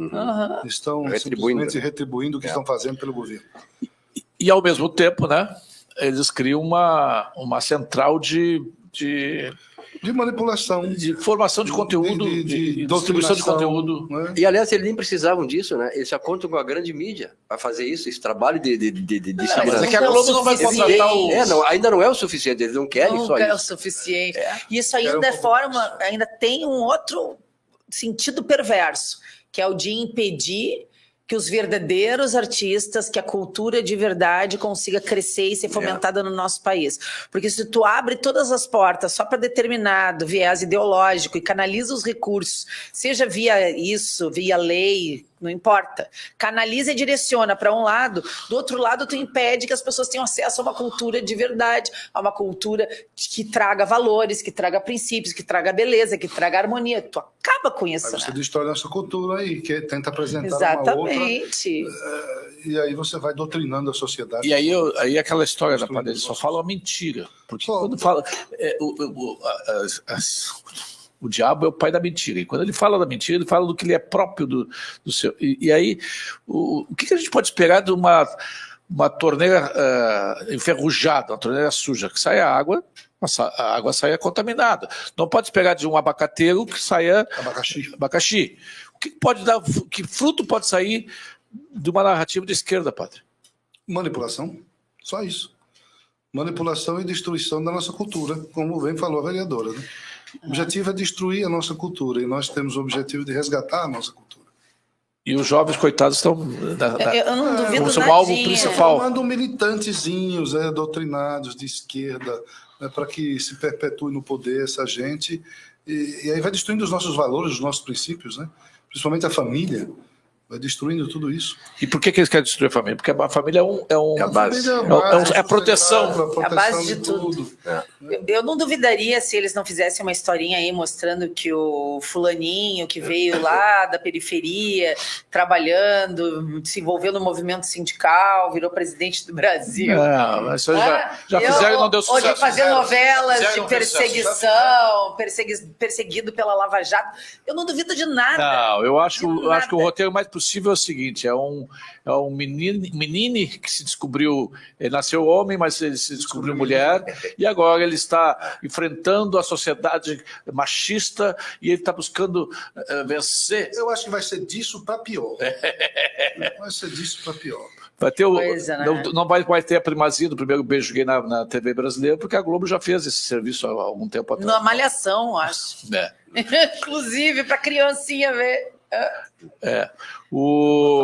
Estão simplesmente retribuindo o que estão fazendo pelo governo. E, ao mesmo tempo, né, eles criam uma central de De manipulação. De formação de conteúdo, de distribuição de conteúdo. Né? E, aliás, eles nem precisavam disso, né? Eles já contam com a grande mídia para fazer isso, esse trabalho de disseminação. Mas é que a Globo não vai contratar o... ainda não é o suficiente, eles não querem só isso. Não é o suficiente. Isso ainda ainda tem um outro sentido perverso, que é o de impedir que os verdadeiros artistas, que a cultura de verdade consiga crescer e ser fomentada no nosso país. Porque se tu abre todas as portas só para determinado viés ideológico e canaliza os recursos, seja via isso, via lei, não importa, canaliza e direciona para um lado, do outro lado tu impede que as pessoas tenham acesso a uma cultura de verdade, a uma cultura que traga valores, que traga princípios, que traga beleza, que traga harmonia. Tu acaba com isso, aí você né? destrói nossa cultura aí, que tenta apresentar Exatamente. uma outra, e aí você vai doutrinando a sociedade. E aí aquela história da parede só fala uma mentira. Porque quando fala... O diabo é o pai da mentira. E quando ele fala da mentira, ele fala do que ele é próprio do seu... E aí, o que a gente pode esperar de uma torneira enferrujada, uma torneira suja, que saia água, a água saia contaminada. Não pode esperar de um abacateiro que saia... Abacaxi. Que fruto pode sair de uma narrativa de esquerda, padre? Manipulação. Só isso. Manipulação e destruição da nossa cultura, como bem falou a vereadora, né? O objetivo é destruir a nossa cultura e nós temos o objetivo de resgatar a nossa cultura. E os jovens, coitados, estão eu não duvido como alvo principal. Formando militantezinhos doutrinados de esquerda, para que se perpetue no poder essa gente. E aí vai destruindo os nossos valores, os nossos princípios, né? Principalmente a família. Vai destruindo tudo isso. E por que eles querem destruir a família? Porque a família é a base. É a proteção. É a base de tudo. Eu não duvidaria se eles não fizessem uma historinha aí mostrando que o fulaninho que veio lá da periferia, trabalhando, se envolveu no movimento sindical, virou presidente do Brasil. Não, mas isso já fizeram e não deu sucesso. Ou de fazer novelas de perseguição, perseguido pela Lava Jato. Eu não duvido de nada. Não, eu acho que o roteiro mais possível é o seguinte: é um menino que se descobriu, nasceu homem, mas ele se descobriu mulher, e agora ele está enfrentando a sociedade machista e ele está buscando vencer. Eu acho que vai ser disso para pior. Vai ser disso para pior. Vai ter não vai ter a primazia do primeiro beijo gay na TV brasileira, porque a Globo já fez esse serviço há algum tempo atrás. Na Malhação, acho. Inclusive, para criancinha ver.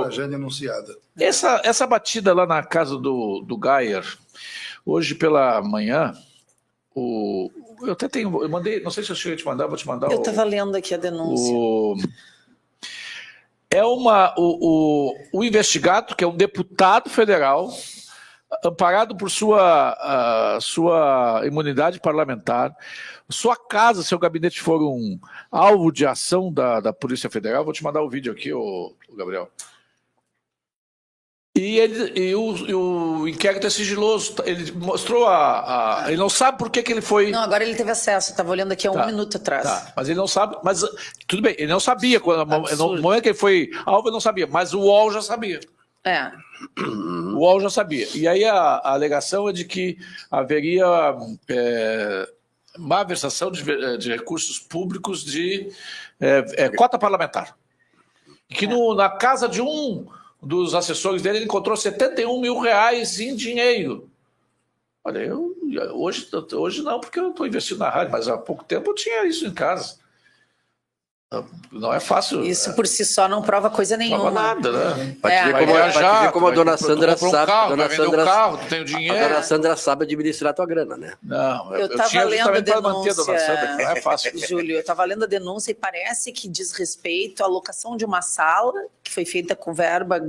Tragédia anunciada. Essa batida lá na casa do Geyer, hoje pela manhã, eu até tenho, eu mandei, não sei se eu cheguei a te mandar, vou te mandar. Eu estava lendo aqui a denúncia. O investigado, que é um deputado federal, amparado por sua imunidade parlamentar, sua casa, seu gabinete foram alvo de ação da Polícia Federal. Vou te mandar o vídeo aqui, Gabriel. E o inquérito é sigiloso. Ele mostrou ele não sabe por que ele foi... Não, agora ele teve acesso. Estava olhando aqui há um minuto atrás. Tá, mas ele não sabe... Mas tudo bem, ele não sabia. No momento que ele foi alvo, ele não sabia. Mas o UOL já sabia. O UOL já sabia. E aí a alegação é de que haveria má versação de recursos públicos de cota parlamentar. Que na casa de um dos assessores dele, ele encontrou 71 mil reais em dinheiro. Olha, hoje não, porque eu estou investindo na rádio, mas há pouco tempo eu tinha isso em casa. Não é fácil. Isso por si só não prova coisa nenhuma. Não prova nada, né? Vai ver como a dona Sandra sabe. Vai vender um carro, tu tem o dinheiro. A dona Sandra sabe administrar a tua grana, né? Não, eu estava lendo a denúncia, dona Sandra, que não é fácil. Júlio, eu estava lendo a denúncia e parece que diz respeito à alocação de uma sala que foi feita com verba,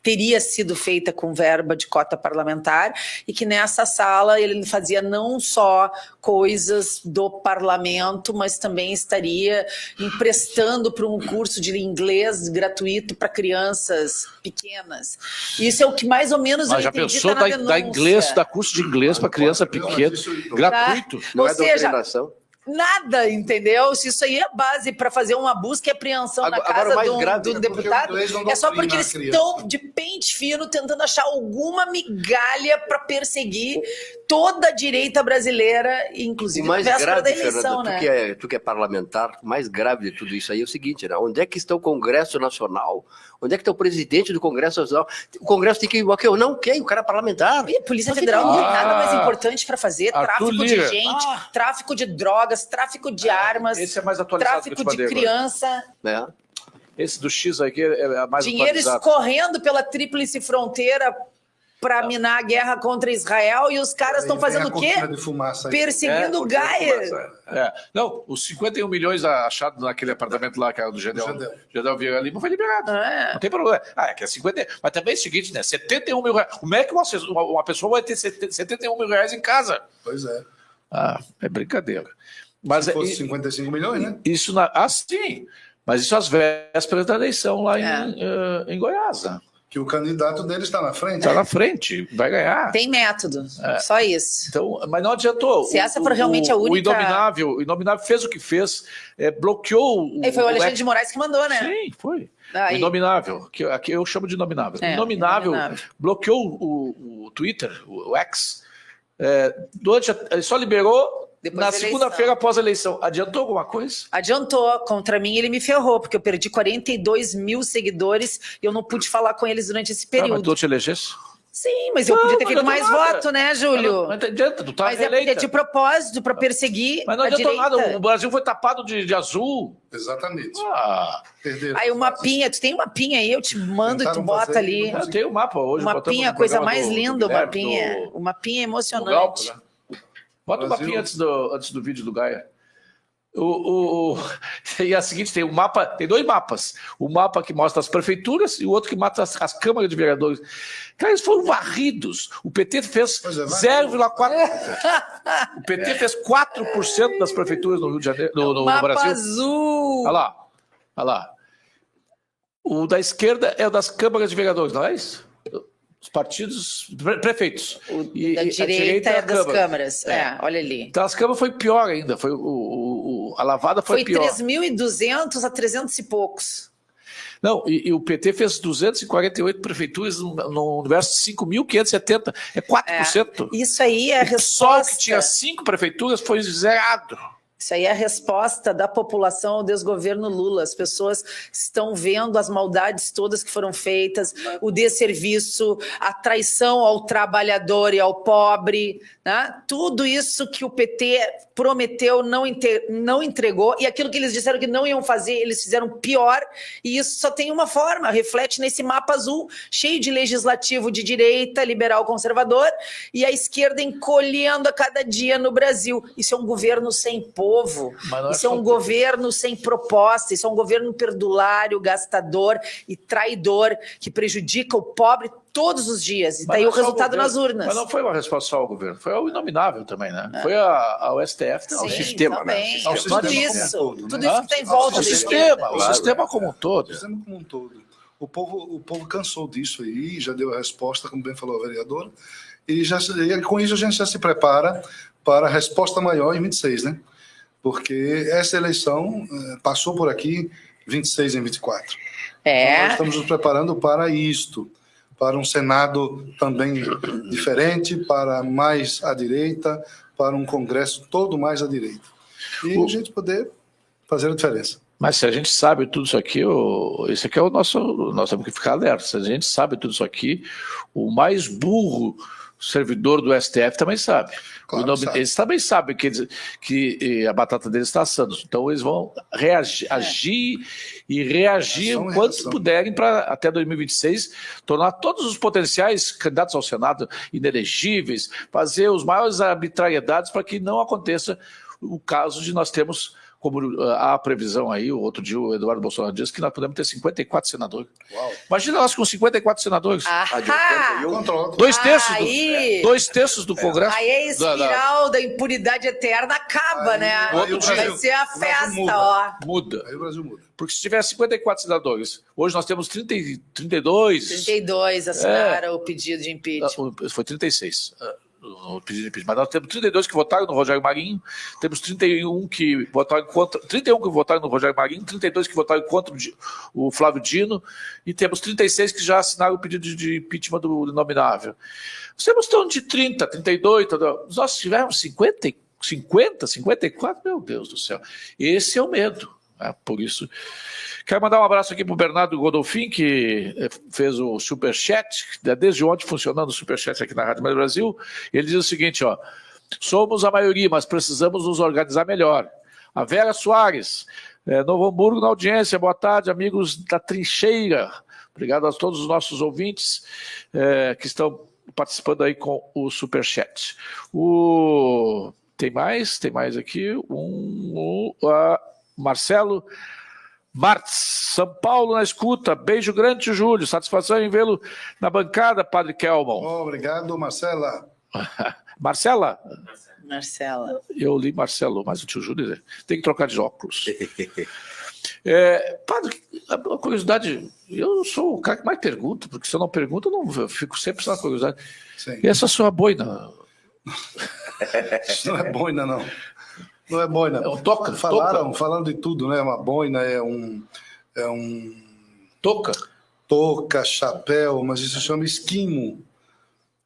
teria sido feita com verba de cota parlamentar, e que nessa sala ele fazia não só coisas do parlamento, mas também estaria emprestando para um curso de inglês gratuito para crianças pequenas. Isso é o que mais ou menos eu entendi. Já pensou dar curso de inglês para criança pequena, gratuito? Ou seja, nada, entendeu? Se isso aí é base para fazer uma busca e apreensão na casa do deputado, é só porque eles estão de pente fino, tentando achar alguma migalha para perseguir toda a direita brasileira, inclusive na véspera da eleição, Fernanda, né? tu que é parlamentar, o mais grave de tudo isso aí é o seguinte, né? Onde é que está o Congresso Nacional? Onde é que está o presidente do Congresso Nacional? O Congresso tem que ir aqui, eu não quero, o cara é parlamentar. E a Polícia Federal não tem nada mais importante para fazer. Tráfico de gente, tráfico de drogas, tráfico de armas, esse é mais atualizado tráfico de criança. Né? Esse do X aqui é mais Dinheiro atualizado. escorrendo pela tríplice fronteira para minar a guerra contra Israel, e os caras estão fazendo o quê? Perseguindo o Gaia. Não, os 51 milhões achados naquele apartamento lá, que era do Gedel Vieira Lima, foi liberado. Não tem problema. É que é 50. Mas também é o seguinte, né? 71 mil reais. Como é que uma pessoa vai ter 71 mil reais em casa? Pois é. É brincadeira. Mas se fosse 55 milhões, né? Isso sim. Mas isso às vésperas da eleição lá em Goiás, né? Que o candidato dele está na frente. Está na frente, vai ganhar. Tem método, só isso. Então, mas não adiantou. Se essa for realmente a única... O Inominável fez o que fez, bloqueou... Foi o Alexandre de Moraes que mandou, né? Sim, foi. O Inominável, que aqui eu chamo de Inominável. O Inominável bloqueou o Twitter, o X, ele só liberou... Depois na segunda-feira após a eleição. Adiantou alguma coisa? Adiantou. Contra mim, ele me ferrou, porque eu perdi 42 mil seguidores e eu não pude falar com eles durante esse período. Mas tu te elegesse? Sim, mas eu podia ter feito mais voto, né, Júlio? Não adianta, tu tá reeleita. Mas é de propósito, para perseguir mas não adiantou nada, o Brasil foi tapado de azul. Exatamente. Perderam. Aí o mapinha, tu tem um mapinha aí, eu te mando e tu bota ali. Eu tenho o mapa hoje. O mapinha, a coisa mais linda, o mapinha. O mapinha é emocionante. Galpo, né? Bota o mapinha antes do vídeo do Gaia. E a seguinte, tem dois mapas. O mapa que mostra as prefeituras e o outro que mostra as câmaras de vereadores. Cara, eles foram varridos. O PT fez 0,4%. O PT fez 4% das prefeituras no Rio de Janeiro, no Brasil. Azul! Olha lá. O da esquerda é o das câmaras de vereadores, não é isso? Os partidos prefeitos. Da direita é das câmaras. Olha ali. Então as câmaras foi pior ainda. Foi a lavada foi pior. Foi 3.200 a 300 e poucos. Não, e o PT fez 248 prefeituras no universo de 5.570. É 4%. Isso aí é a resposta. Só que tinha 5 prefeituras foi zerado. Isso aí é a resposta da população ao desgoverno Lula. As pessoas estão vendo as maldades todas que foram feitas, o desserviço, a traição ao trabalhador e ao pobre, né? Tudo isso que o PT prometeu não entregou, e aquilo que eles disseram que não iam fazer, eles fizeram pior, e isso só tem uma forma, reflete nesse mapa azul, cheio de legislativo de direita, liberal, conservador, e a esquerda encolhendo a cada dia no Brasil. Isso é um governo sem povo. Isso é um governo sem proposta, isso é um governo perdulário, gastador e traidor, que prejudica o pobre todos os dias, e daí o resultado nas urnas. Mas não foi uma resposta só ao governo, foi ao Inominável também, né? Foi ao STF também. Ao sistema, também. Né? Tudo isso que está em volta do sistema. O sistema como um todo. O sistema como um todo. O povo cansou disso aí, já deu a resposta, como bem falou a vereadora, e com isso a gente já se prepara para a resposta maior em 26, né? Porque essa eleição passou por aqui 26 em 24. Então nós estamos nos preparando para isto, para um Senado também diferente, para mais à direita, para um Congresso todo mais à direita. E a gente poder fazer a diferença. Mas se a gente sabe tudo isso aqui, isso aqui é nós temos que ficar alerta. Se a gente sabe tudo isso aqui, o mais burro servidor do STF também sabe. Claro, eles também sabem que a batata deles está assando. Então eles vão agir e reagir o quanto puderem para até 2026 tornar todos os potenciais candidatos ao Senado inelegíveis, fazer os maiores arbitrariedades para que não aconteça o caso de nós termos, como há a previsão aí, o outro dia o Eduardo Bolsonaro disse que nós podemos ter 54 senadores. Uau. Imagina nós com 54 senadores. 2 terços do Congresso. Aí a espiral da impunidade eterna acaba, né? Vai ser a festa, ó. Muda. Aí o Brasil muda. Porque se tiver 54 senadores, hoje nós temos 32. 32 assinaram o pedido de impeachment. Foi 36. no pedido de impeachment. Mas nós temos 32 que votaram no Rogério Marinho, temos 31 que votaram contra, 31 que votaram no Rogério Marinho, 32 que votaram contra o Flávio Dino, e temos 36 que já assinaram o pedido de impeachment do inominável. Nós temos torno de 30, 32, nós tivemos 50, 54, meu Deus do céu. Esse é o medo. Por isso, quero mandar um abraço aqui para o Bernardo Godolfin, que fez o Superchat, desde ontem funcionando o Superchat aqui na Rádio Mais Brasil. Ele diz o seguinte, ó: somos a maioria, mas precisamos nos organizar melhor. A Vera Soares, Novo Hamburgo na audiência, boa tarde, amigos da Trincheira. Obrigado a todos os nossos ouvintes que estão participando aí com o Superchat. Tem mais aqui, Marcelo Martins, São Paulo na escuta, beijo grande, Júlio, satisfação em vê-lo na bancada, Padre Kelman. Obrigado, Marcela. Marcela? Marcela. Eu li Marcelo, mas o tio Júlio tem que trocar de óculos. Padre, uma curiosidade, eu sou o cara que mais pergunta, porque se eu não pergunto, eu fico sempre na curiosidade. Sim. E essa sua boina? Isso não é boina, não. Não é boina. É um toca? Falaram de tudo, né? Uma boina é um Toca? Toca, chapéu, mas isso chama esquimo.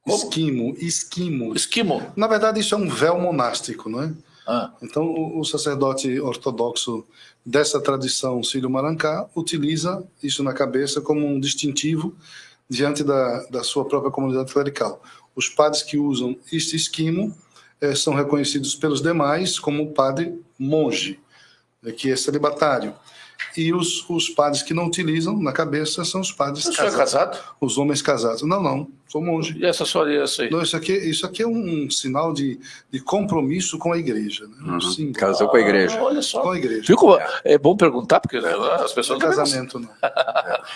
Como? Esquimo. Na verdade, isso é um véu monástico, não é? Então, o sacerdote ortodoxo dessa tradição sírio-marancá utiliza isso na cabeça como um distintivo diante da sua própria comunidade clerical. Os padres que usam este esquimo são reconhecidos pelos demais como padre monge, que é celibatário. E os padres que não utilizam na cabeça são os padres casados. Você é casado? Os homens casados. Não, sou monge. E essa sua aliança aí? Não, isso aqui é um sinal de compromisso com a igreja. Né? Sim, Casou com a igreja. Olha só. com a igreja. Viu como é bom perguntar, porque as pessoas Não é não casamento, não.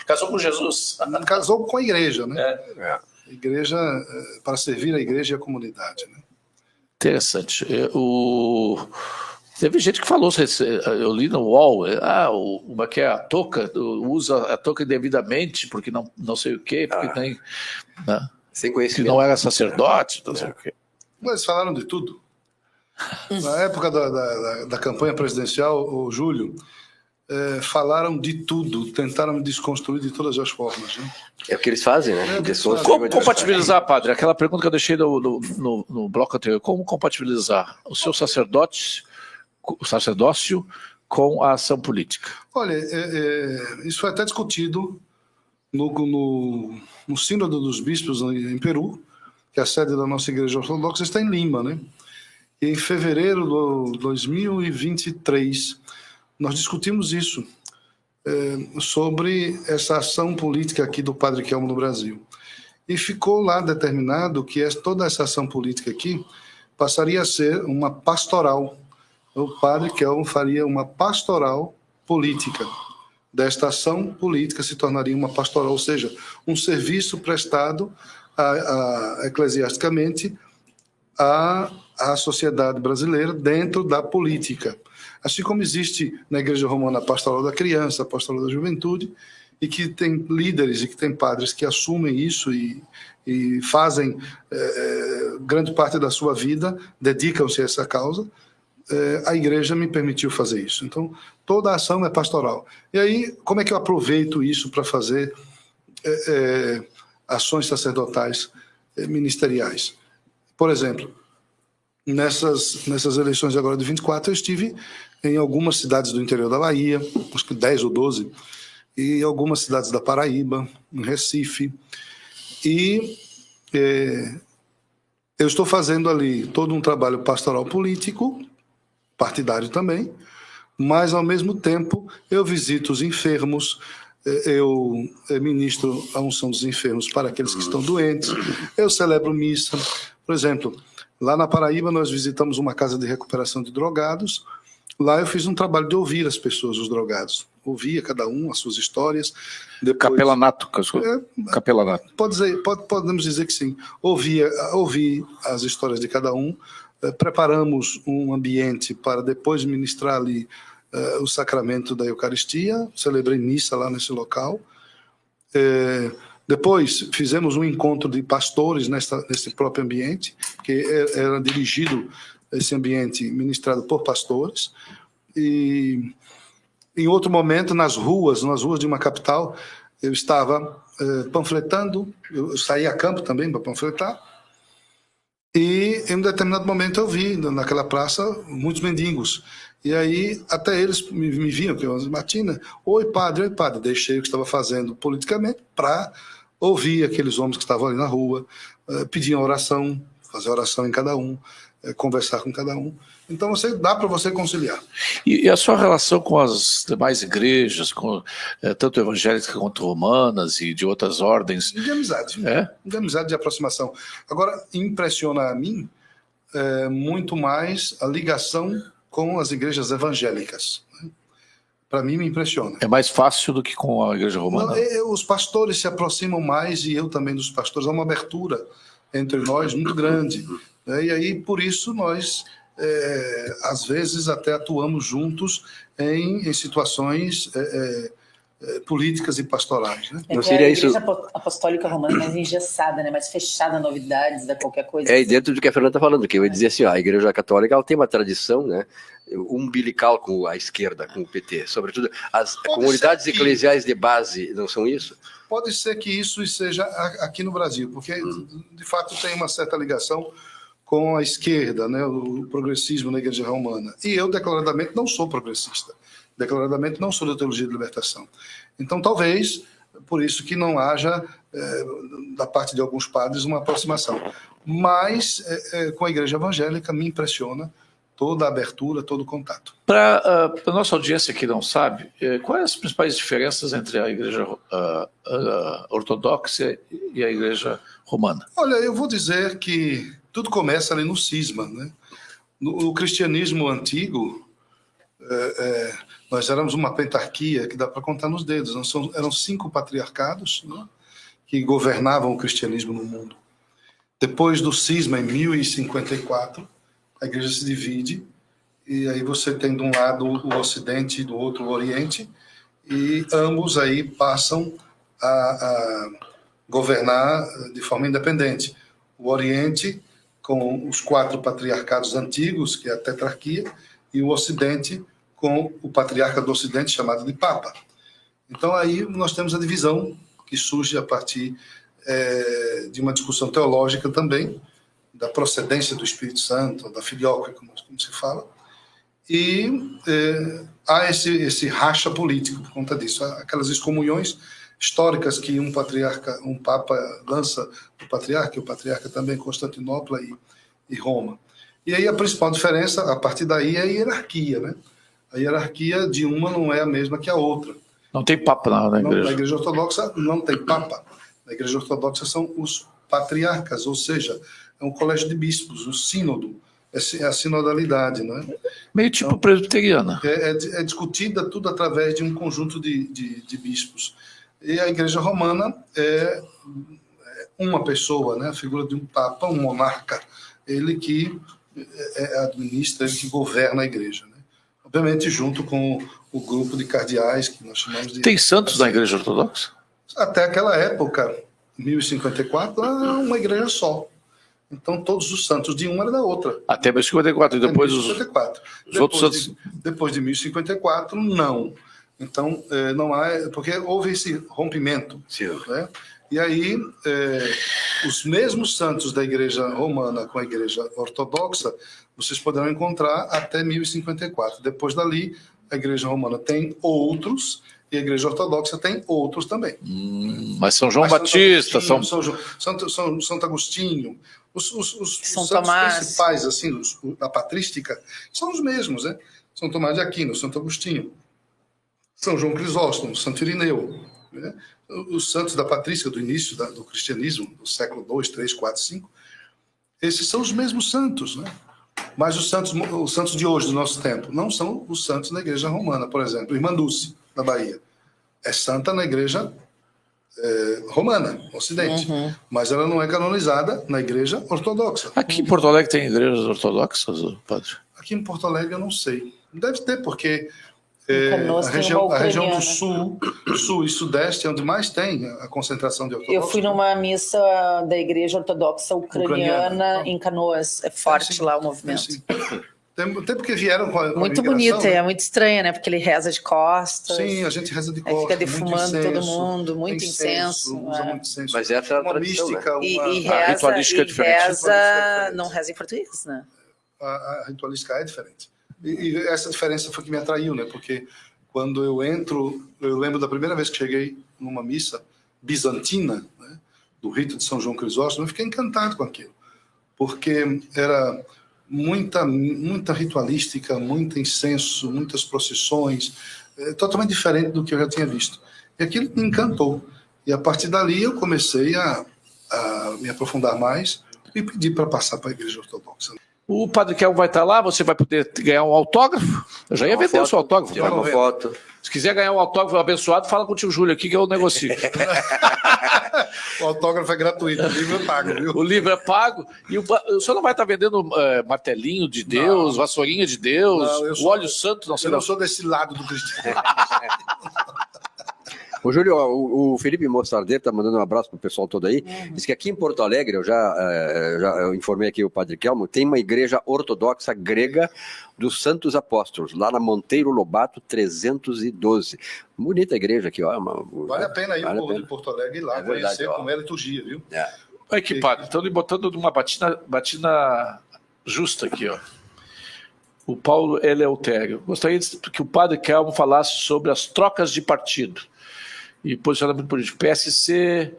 Casou com Jesus. Casou com a igreja, né? É. Igreja, para servir a igreja e a comunidade, né? Interessante. Teve gente que falou, eu li no UOL, uma que é a touca, usa a touca indevidamente, porque não sei o quê, porque tem, né, Sem que conhecimento. não era sacerdote, não sei o quê. Mas falaram de tudo. Na época da campanha presidencial, o Júlio, falaram de tudo, tentaram me desconstruir de todas as formas. Né? É o que eles fazem, né? Como compatibilizar, padre? Aquela pergunta que eu deixei no bloco anterior. Como compatibilizar o seu sacerdócio com a ação política? Olha, isso foi até discutido no Sínodo dos Bispos em Peru, que é a sede da nossa igreja ortodoxa está em Lima, né? E em fevereiro de 2023, nós discutimos isso, sobre essa ação política aqui do Padre Kelmo no Brasil. E ficou lá determinado que toda essa ação política aqui passaria a ser uma pastoral. O Padre Kelmo faria uma pastoral política. Desta ação política se tornaria uma pastoral, ou seja, um serviço prestado eclesiasticamente à sociedade brasileira dentro da política. Assim como existe na Igreja Romana a pastoral da criança, a pastoral da juventude, e que tem líderes e que tem padres que assumem isso e fazem grande parte da sua vida, dedicam-se a essa causa, a igreja me permitiu fazer isso. Então, toda a ação é pastoral. E aí, como é que eu aproveito isso para fazer ações sacerdotais ministeriais? Por exemplo, nessas eleições agora de 24, eu estive em algumas cidades do interior da Bahia, acho que 10 ou 12, e em algumas cidades da Paraíba, em Recife, e eu estou fazendo ali todo um trabalho pastoral político, partidário também, mas ao mesmo tempo eu visito os enfermos, eu ministro a unção dos enfermos para aqueles que estão doentes, eu celebro missa. Por exemplo, lá na Paraíba nós visitamos uma casa de recuperação de drogados. Lá eu fiz um trabalho de ouvir as pessoas, os drogados. Ouvia cada um, as suas histórias. Depois, Capelanato. Capelanato. Podemos dizer que sim. Ouvi as histórias de cada um. Preparamos um ambiente para depois ministrar ali o sacramento da Eucaristia. Celebrei missa lá nesse local. Depois fizemos um encontro de pastores nesse próprio ambiente, que era dirigido, esse ambiente ministrado por pastores. E em outro momento, nas ruas de uma capital, eu estava panfletando, eu saí a campo também para panfletar, e em um determinado momento eu vi naquela praça muitos mendigos. E aí até eles me viam, que eu Matina, oi padre, deixei o que estava fazendo politicamente para ouvir aqueles homens que estavam ali na rua, pediam oração, fazer oração em cada um, conversar com cada um. Então dá para você conciliar. E a sua relação com as demais igrejas, tanto evangélicas quanto romanas e de outras ordens? De amizade. De amizade, de aproximação. Agora, impressiona a mim muito mais a ligação com as igrejas evangélicas. Para mim, me impressiona. É mais fácil do que com a igreja romana? Os pastores se aproximam mais, e eu também dos pastores. Há uma abertura entre nós muito grande. E aí, por isso, nós, às vezes, até atuamos juntos em situações políticas e pastorais. Né? Não seria a igreja apostólica romana mais engessada, né? Mais fechada a novidades, a qualquer coisa. E dentro do que a Fernanda está falando, que eu ia dizer assim, a igreja católica ela tem uma tradição, né, umbilical com a esquerda, com o PT. Sobretudo, as comunidades eclesiais de base não são isso? Pode ser que isso seja aqui no Brasil, porque, de fato, tem uma certa ligação com a esquerda, né, o progressismo na igreja romana. E eu, declaradamente, não sou progressista. Declaradamente não sou da teologia de libertação. Então, talvez, por isso que não haja, da parte de alguns padres, uma aproximação. Mas, com a igreja evangélica, me impressiona toda a abertura, todo o contato. Para a nossa audiência que não sabe, quais as principais diferenças entre a igreja ortodoxa e a igreja romana? Olha, eu vou dizer que tudo começa ali no cisma, né? No cristianismo antigo, nós éramos uma pentarquia que dá para contar nos dedos. Eram 5 patriarcados, né, que governavam o cristianismo no mundo. Depois do cisma, em 1054, a igreja se divide, e aí você tem de um lado o Ocidente e do outro o Oriente, e ambos aí passam a governar de forma independente. O Oriente com os 4 patriarcados antigos, que é a tetrarquia, e o Ocidente com o patriarca do Ocidente, chamado de Papa. Então, aí nós temos a divisão que surge a partir de uma discussão teológica também, da procedência do Espírito Santo, da filioque, como se fala, e há esse racha político por conta disso. Há aquelas excomunhões históricas que um Papa lança o patriarca também Constantinopla e Roma. E aí a principal diferença, a partir daí, é a hierarquia, né? A hierarquia de uma não é a mesma que a outra. Não tem papa na igreja. Na igreja ortodoxa não tem papa. Na igreja ortodoxa são os patriarcas, ou seja, é um colégio de bispos, o sínodo, é a sinodalidade, né? Meio tipo então, presbiteriana. É discutida tudo através de um conjunto de bispos. E a igreja romana é uma pessoa, né? A figura de um papa, um monarca, ele que administra, ele que governa a igreja, né? Obviamente junto com o grupo de cardeais que nós chamamos de... Tem santos na igreja ortodoxa? Até aquela época, 1054, era uma igreja só. Então todos os santos de uma era da outra. Até 1054 e depois 1054. Os outros santos... Depois de 1054, não. Então não há... Porque houve esse rompimento. Né? E aí, os mesmos santos da igreja romana com a igreja ortodoxa, vocês poderão encontrar até 1054. Depois dali, a igreja romana tem outros e a igreja ortodoxa tem outros também. Mas São João Batista, Santo Agostinho, os São santos Tomás. principais, assim, da patrística, são os mesmos, né? São Tomás de Aquino, Santo Agostinho, São João Crisóstomo, Santo Irineu, né? Os santos da patrística do início do cristianismo, do século 2, 3, 4, 5, esses são os mesmos santos, né? Mas os santos de hoje, do nosso tempo, não são os santos na igreja romana. Por exemplo, Irmã Dulce, na Bahia, é santa na igreja romana, Ocidente, mas ela não é canonizada na igreja ortodoxa. Aqui em Porto Alegre tem igrejas ortodoxas, padre? Aqui em Porto Alegre eu não sei. Deve ter, porque Canoas a região do sul e sudeste é onde mais tem a concentração de ortodoxos. Eu fui numa missa da Igreja Ortodoxa Ucraniana em Canoas. É forte lá o movimento. Até porque vieram com a muito bonita, né? É muito estranha, né? Porque ele reza de costas. Sim, a gente reza de costas. Fica defumando todo mundo, muito incenso. Usa muito incenso. Mas essa é a tradição, mística, né? E ritualística é diferente. Não reza em português, né? A ritualística é diferente. E essa diferença foi que me atraiu, né? Porque quando eu lembro da primeira vez que cheguei numa missa bizantina, né? Do rito de São João Crisóstomo, eu fiquei encantado com aquilo. Porque era muita ritualística, muito incenso, muitas procissões, totalmente diferente do que eu já tinha visto. E aquilo me encantou. E a partir dali eu comecei a me aprofundar mais e pedir para passar para a Igreja Ortodoxa. O Padre Kelmo vai estar lá, você vai poder ganhar um autógrafo. Eu já ia vender o seu autógrafo. Tirar uma foto. Se quiser ganhar um autógrafo abençoado, fala com o tio Júlio aqui que eu negocio. O autógrafo é gratuito, o livro é pago, viu? O livro é pago. E o senhor não vai estar vendendo martelinho de Deus, vassourinha de Deus, o óleo santo? Não sei. Eu não sou desse lado do cristianismo. Ô, Júlio, o Felipe Mostardelli está mandando um abraço para o pessoal todo aí. Diz que aqui em Porto Alegre, eu informei aqui o Padre Kelmo, tem uma igreja ortodoxa grega dos Santos Apóstolos, lá na Monteiro Lobato 312. Bonita igreja aqui, ó. Vale a pena ir o povo de Porto Alegre ir lá, conhecer como é a liturgia, viu? Olha que padre, estão lhe botando numa batina justa aqui, ó. O Paulo Eleutério. Gostaria que o Padre Kelmo falasse sobre as trocas de partido e posicionamento político. PSC,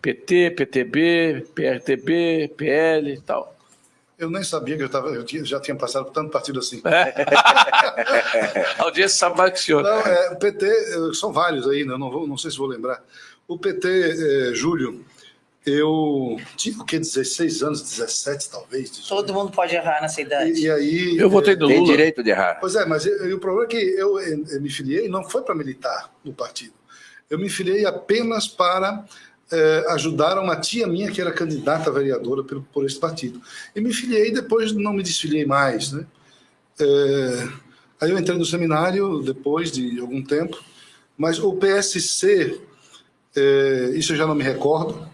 PT, PTB, PRTB, PL e tal. Eu nem sabia que eu já tinha passado por tanto partido assim. A audiência sabe mais que o senhor. Não, o PT, são vários aí, né? Não sei se vou lembrar. O PT, Júlio, eu tinha o quê? 16 anos, 17 talvez. 18. Todo mundo pode errar nessa idade. E aí, eu votei no Lula. Tem direito de errar. Pois é, mas o problema é que eu me filiei, não foi para militar no partido. Eu me filiei apenas para ajudar uma tia minha que era candidata a vereadora por esse partido. E me filiei e depois não me desfiliei mais, né? Aí eu entrei no seminário depois de algum tempo, mas o PSC, isso eu já não me recordo.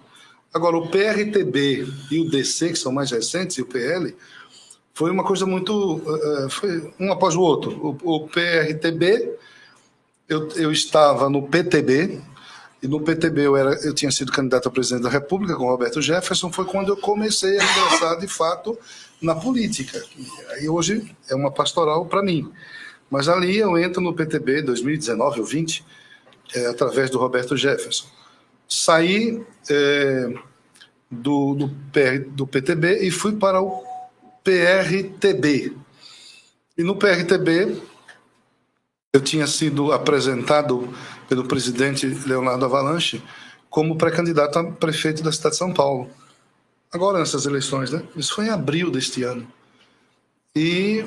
Agora, o PRTB e o DC, que são mais recentes, e o PL, foi uma coisa muito... foi um após o outro. O PRTB... Eu estava no PTB, e no PTB eu tinha sido candidato a presidente da República com o Roberto Jefferson, foi quando eu comecei a ingressar, de fato, na política. E aí hoje é uma pastoral para mim. Mas ali eu entro no PTB, 2019 ou 20, através do Roberto Jefferson. Saí do PTB e fui para o PRTB. E no PRTB... eu tinha sido apresentado pelo presidente Leonardo Avalanche como pré-candidato a prefeito da cidade de São Paulo. Agora, nessas eleições, né? Isso foi em abril deste ano. E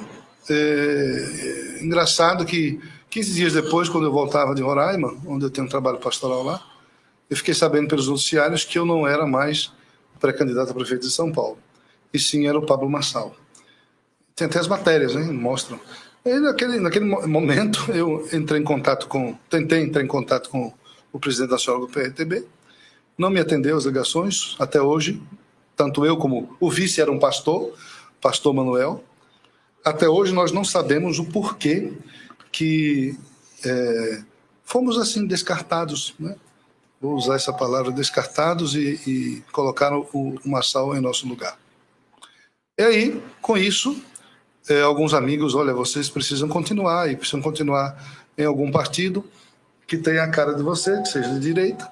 engraçado que 15 dias depois, quando eu voltava de Roraima, onde eu tenho um trabalho pastoral lá, eu fiquei sabendo pelos noticiários que eu não era mais pré-candidato a prefeito de São Paulo. E sim, era o Pablo Marçal. Tem até as matérias, né? Mostram. E naquele momento, eu tentei entrar em contato com o presidente nacional do PRTB, não me atendeu às ligações, até hoje, tanto eu como o vice era um pastor Manuel. Até hoje nós não sabemos o porquê que fomos assim descartados, né? Vou usar essa palavra, descartados, e colocaram o Marçal em nosso lugar. E aí, com isso... alguns amigos, olha, vocês precisam continuar em algum partido que tenha a cara de você, que seja de direita.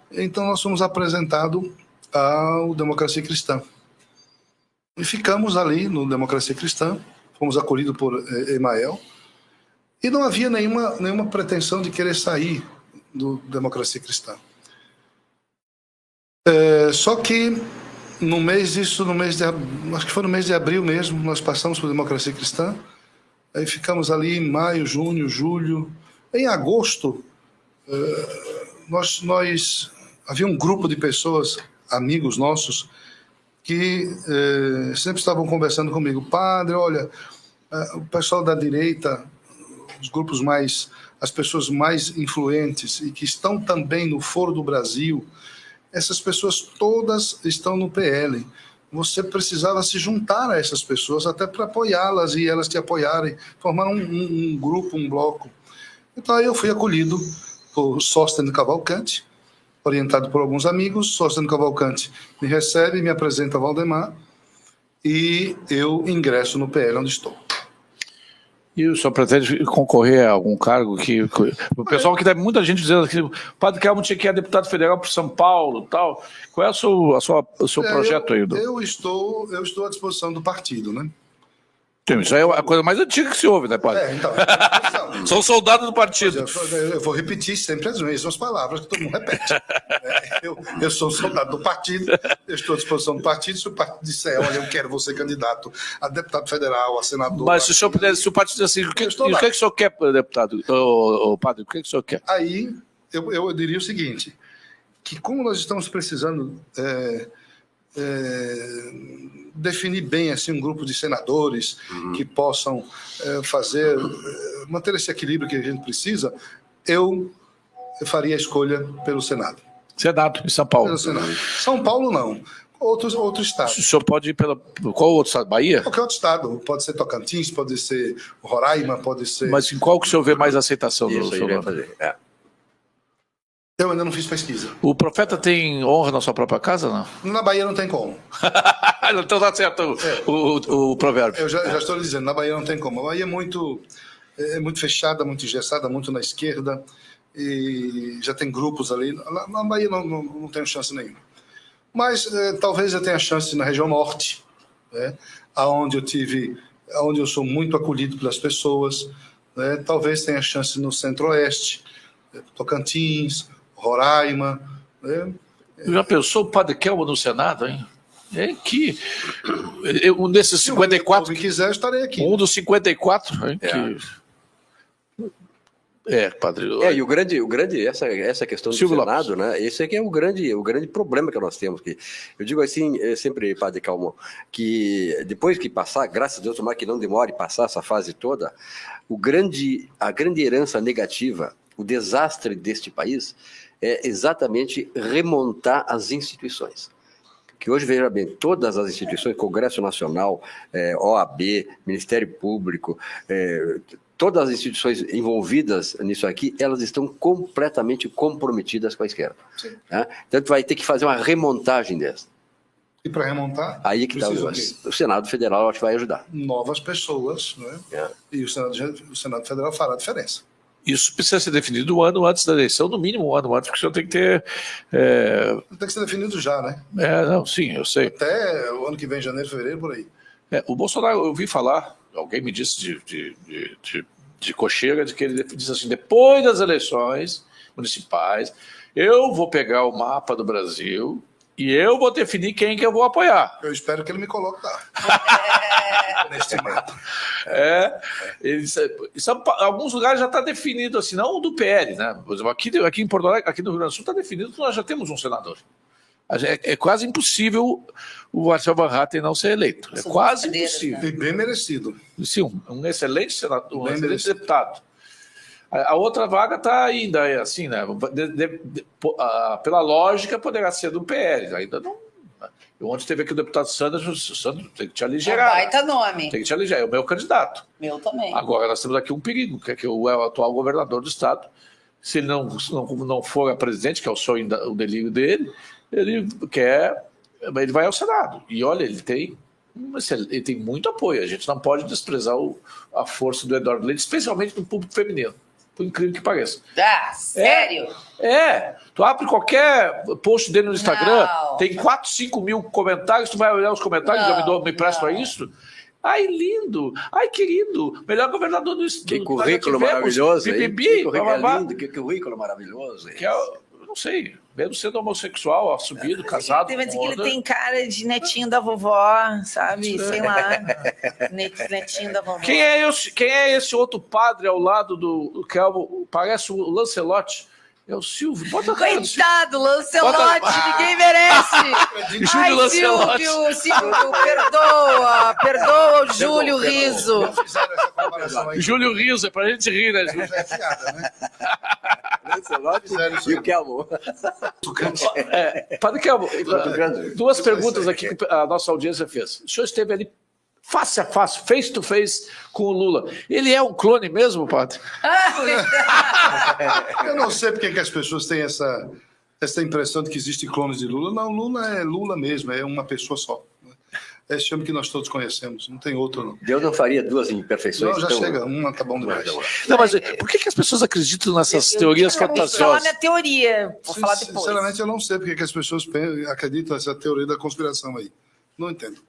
Então nós fomos apresentados ao Democracia Cristã. E ficamos ali no Democracia Cristã, fomos acolhidos por Emael, e não havia nenhuma pretensão de querer sair do Democracia Cristã. Só que acho que foi no mês de abril mesmo, nós passamos por Democracia Cristã, aí ficamos ali em maio, junho, julho. Em agosto, havia um grupo de pessoas, amigos nossos, que sempre estavam conversando comigo. Padre, olha, o pessoal da direita, os grupos mais, as pessoas mais influentes e que estão também no Foro do Brasil, essas pessoas todas estão no PL. Você precisava se juntar a essas pessoas até para apoiá-las e elas te apoiarem, formar um grupo, um bloco. Então aí eu fui acolhido por Sóstenes Cavalcante, orientado por alguns amigos. Sóstenes Cavalcante me recebe, me apresenta a Valdemar e eu ingresso no PL onde estou. E o senhor pretende concorrer a algum cargo que... O pessoal que tem muita gente dizendo que o Padre Kelmo tinha que ir deputado federal para São Paulo e tal. Qual é o seu projeto aí? Eu estou à disposição do partido, né? Sim, isso aí é a coisa mais antiga que se ouve, né, Padre? Então, sou soldado do partido. Eu vou repetir sempre as mesmas palavras que todo mundo repete. Eu sou soldado do partido, eu estou à disposição do partido. Se o partido disser, olha, eu quero você candidato a deputado federal, a senador... Mas se o partido diz assim, o que o senhor quer, deputado? Padre, o que o senhor quer? Aí, eu diria o seguinte, que como nós estamos precisando... definir bem assim um grupo de senadores que possam manter esse equilíbrio que a gente precisa, eu faria a escolha pelo Senado. Senado, em São Paulo. Pelo Senado. São Paulo não, outro estado. O senhor pode ir qual outro estado? Bahia? Qualquer outro estado, pode ser Tocantins, pode ser Roraima, pode ser... Mas em qual que o senhor vê mais aceitação? Isso aí vai fazer, Eu ainda não fiz pesquisa. O profeta tem honra na sua própria casa, não? Na Bahia não tem como. Então tá certo o provérbio. Eu já estou lhe dizendo, na Bahia não tem como. A Bahia é muito fechada, muito engessada, muito na esquerda, e já tem grupos ali. Na Bahia não tenho chance nenhuma. Mas talvez eu tenha chance na região norte, né, onde eu sou muito acolhido pelas pessoas, né, talvez tenha chance no centro-oeste, Tocantins, Roraima. Né. Já pensou o Padre Kelmo no Senado, hein? Um desses 54... Se quiser, eu estarei aqui. Um dos 54, hein? Padre. E o grande essa questão do Silvio Senado, Lopes, né? Esse aqui é o grande problema que nós temos aqui. Eu digo assim, sempre, Padre Kelmo, que depois que passar, graças a Deus, tomara que não demore passar essa fase toda, a grande herança negativa, o desastre deste país é exatamente remontar as instituições. Que hoje, veja bem, todas as instituições, Congresso Nacional, OAB, Ministério Público, todas as instituições envolvidas nisso aqui, elas estão completamente comprometidas com a esquerda. Né? Então, vai ter que fazer uma remontagem dessa. E para remontar, aí que está o Senado Federal, eu acho que vai ajudar. Novas pessoas, né? E o Senado Federal fará a diferença. Isso precisa ser definido um ano antes da eleição, no mínimo um ano antes, porque o senhor tem que ter... Tem que ser definido já, né? Sim, eu sei. Até o ano que vem, janeiro, fevereiro, por aí. O Bolsonaro, eu ouvi falar, alguém me disse de cocheira, de que ele disse assim, depois das eleições municipais, eu vou pegar o mapa do Brasil e eu vou definir quem que eu vou apoiar. Eu espero que ele me coloque lá. Neste mapa. Alguns lugares já está definido assim, não o do PL, né? Por exemplo, aqui em Porto Alegre, aqui no Rio Grande do Sul, está definido que nós já temos um senador. É quase impossível o Marcel Van Hatten não ser eleito. É quase impossível. E bem merecido. Sim, um excelente senador, um excelente deputado. A outra vaga está ainda assim, né? Pela lógica, poderá ser do PL. Ainda não. Ontem teve aqui o deputado Sandro tem que te aligerar. Baita nome. Tem que te aligerar, é o meu candidato. Meu também. Agora nós temos aqui um perigo, que é o atual governador do estado. Se ele não for a presidente, que é o sonho, o delírio dele, ele vai ao Senado. E olha, ele tem muito apoio. A gente não pode desprezar a força do Eduardo Leite, especialmente no público feminino. Por incrível que pareça. Sério? Tu abre qualquer post dele no Instagram, Não. tem 4, 5 mil comentários, tu vai olhar os comentários, me empresto para isso. Ai, lindo! Ai, querido! Melhor governador do estado. Que currículo maravilhoso, hein? Que currículo maravilhoso. Não sei, mesmo sendo homossexual, assumido, casado. Mas que ele tem cara de netinho da vovó, sabe? Sei lá. Netinho da vovó. Quem é esse outro padre ao lado do Kelmo? Parece o Lancelotti. É o Silvio. Coitado, Lancelotti, ninguém merece. Ai, Silvio, perdoa o Júlio Riso. comparação aí. Júlio Riso, é pra gente rir, né, Júlio? É piada, né? E o Kelmo? Padre Kelmo, duas perguntas aqui que a nossa audiência fez. O senhor esteve ali face a face to face com o Lula. Ele é um clone mesmo, padre? Eu não sei porque que as pessoas têm essa impressão de que existem clones de Lula. Não, Lula é Lula mesmo, é uma pessoa só. É esse homem que nós todos conhecemos, não tem outro, não. Deus não faria duas imperfeições? Não, já então... chega, uma tá bom demais. Não, mas por que as pessoas acreditam nessas teorias fantasiosas? Vou falar minha teoria, vou falar depois. Sinceramente, eu não sei porque que as pessoas acreditam nessa teoria da conspiração aí. Não entendo.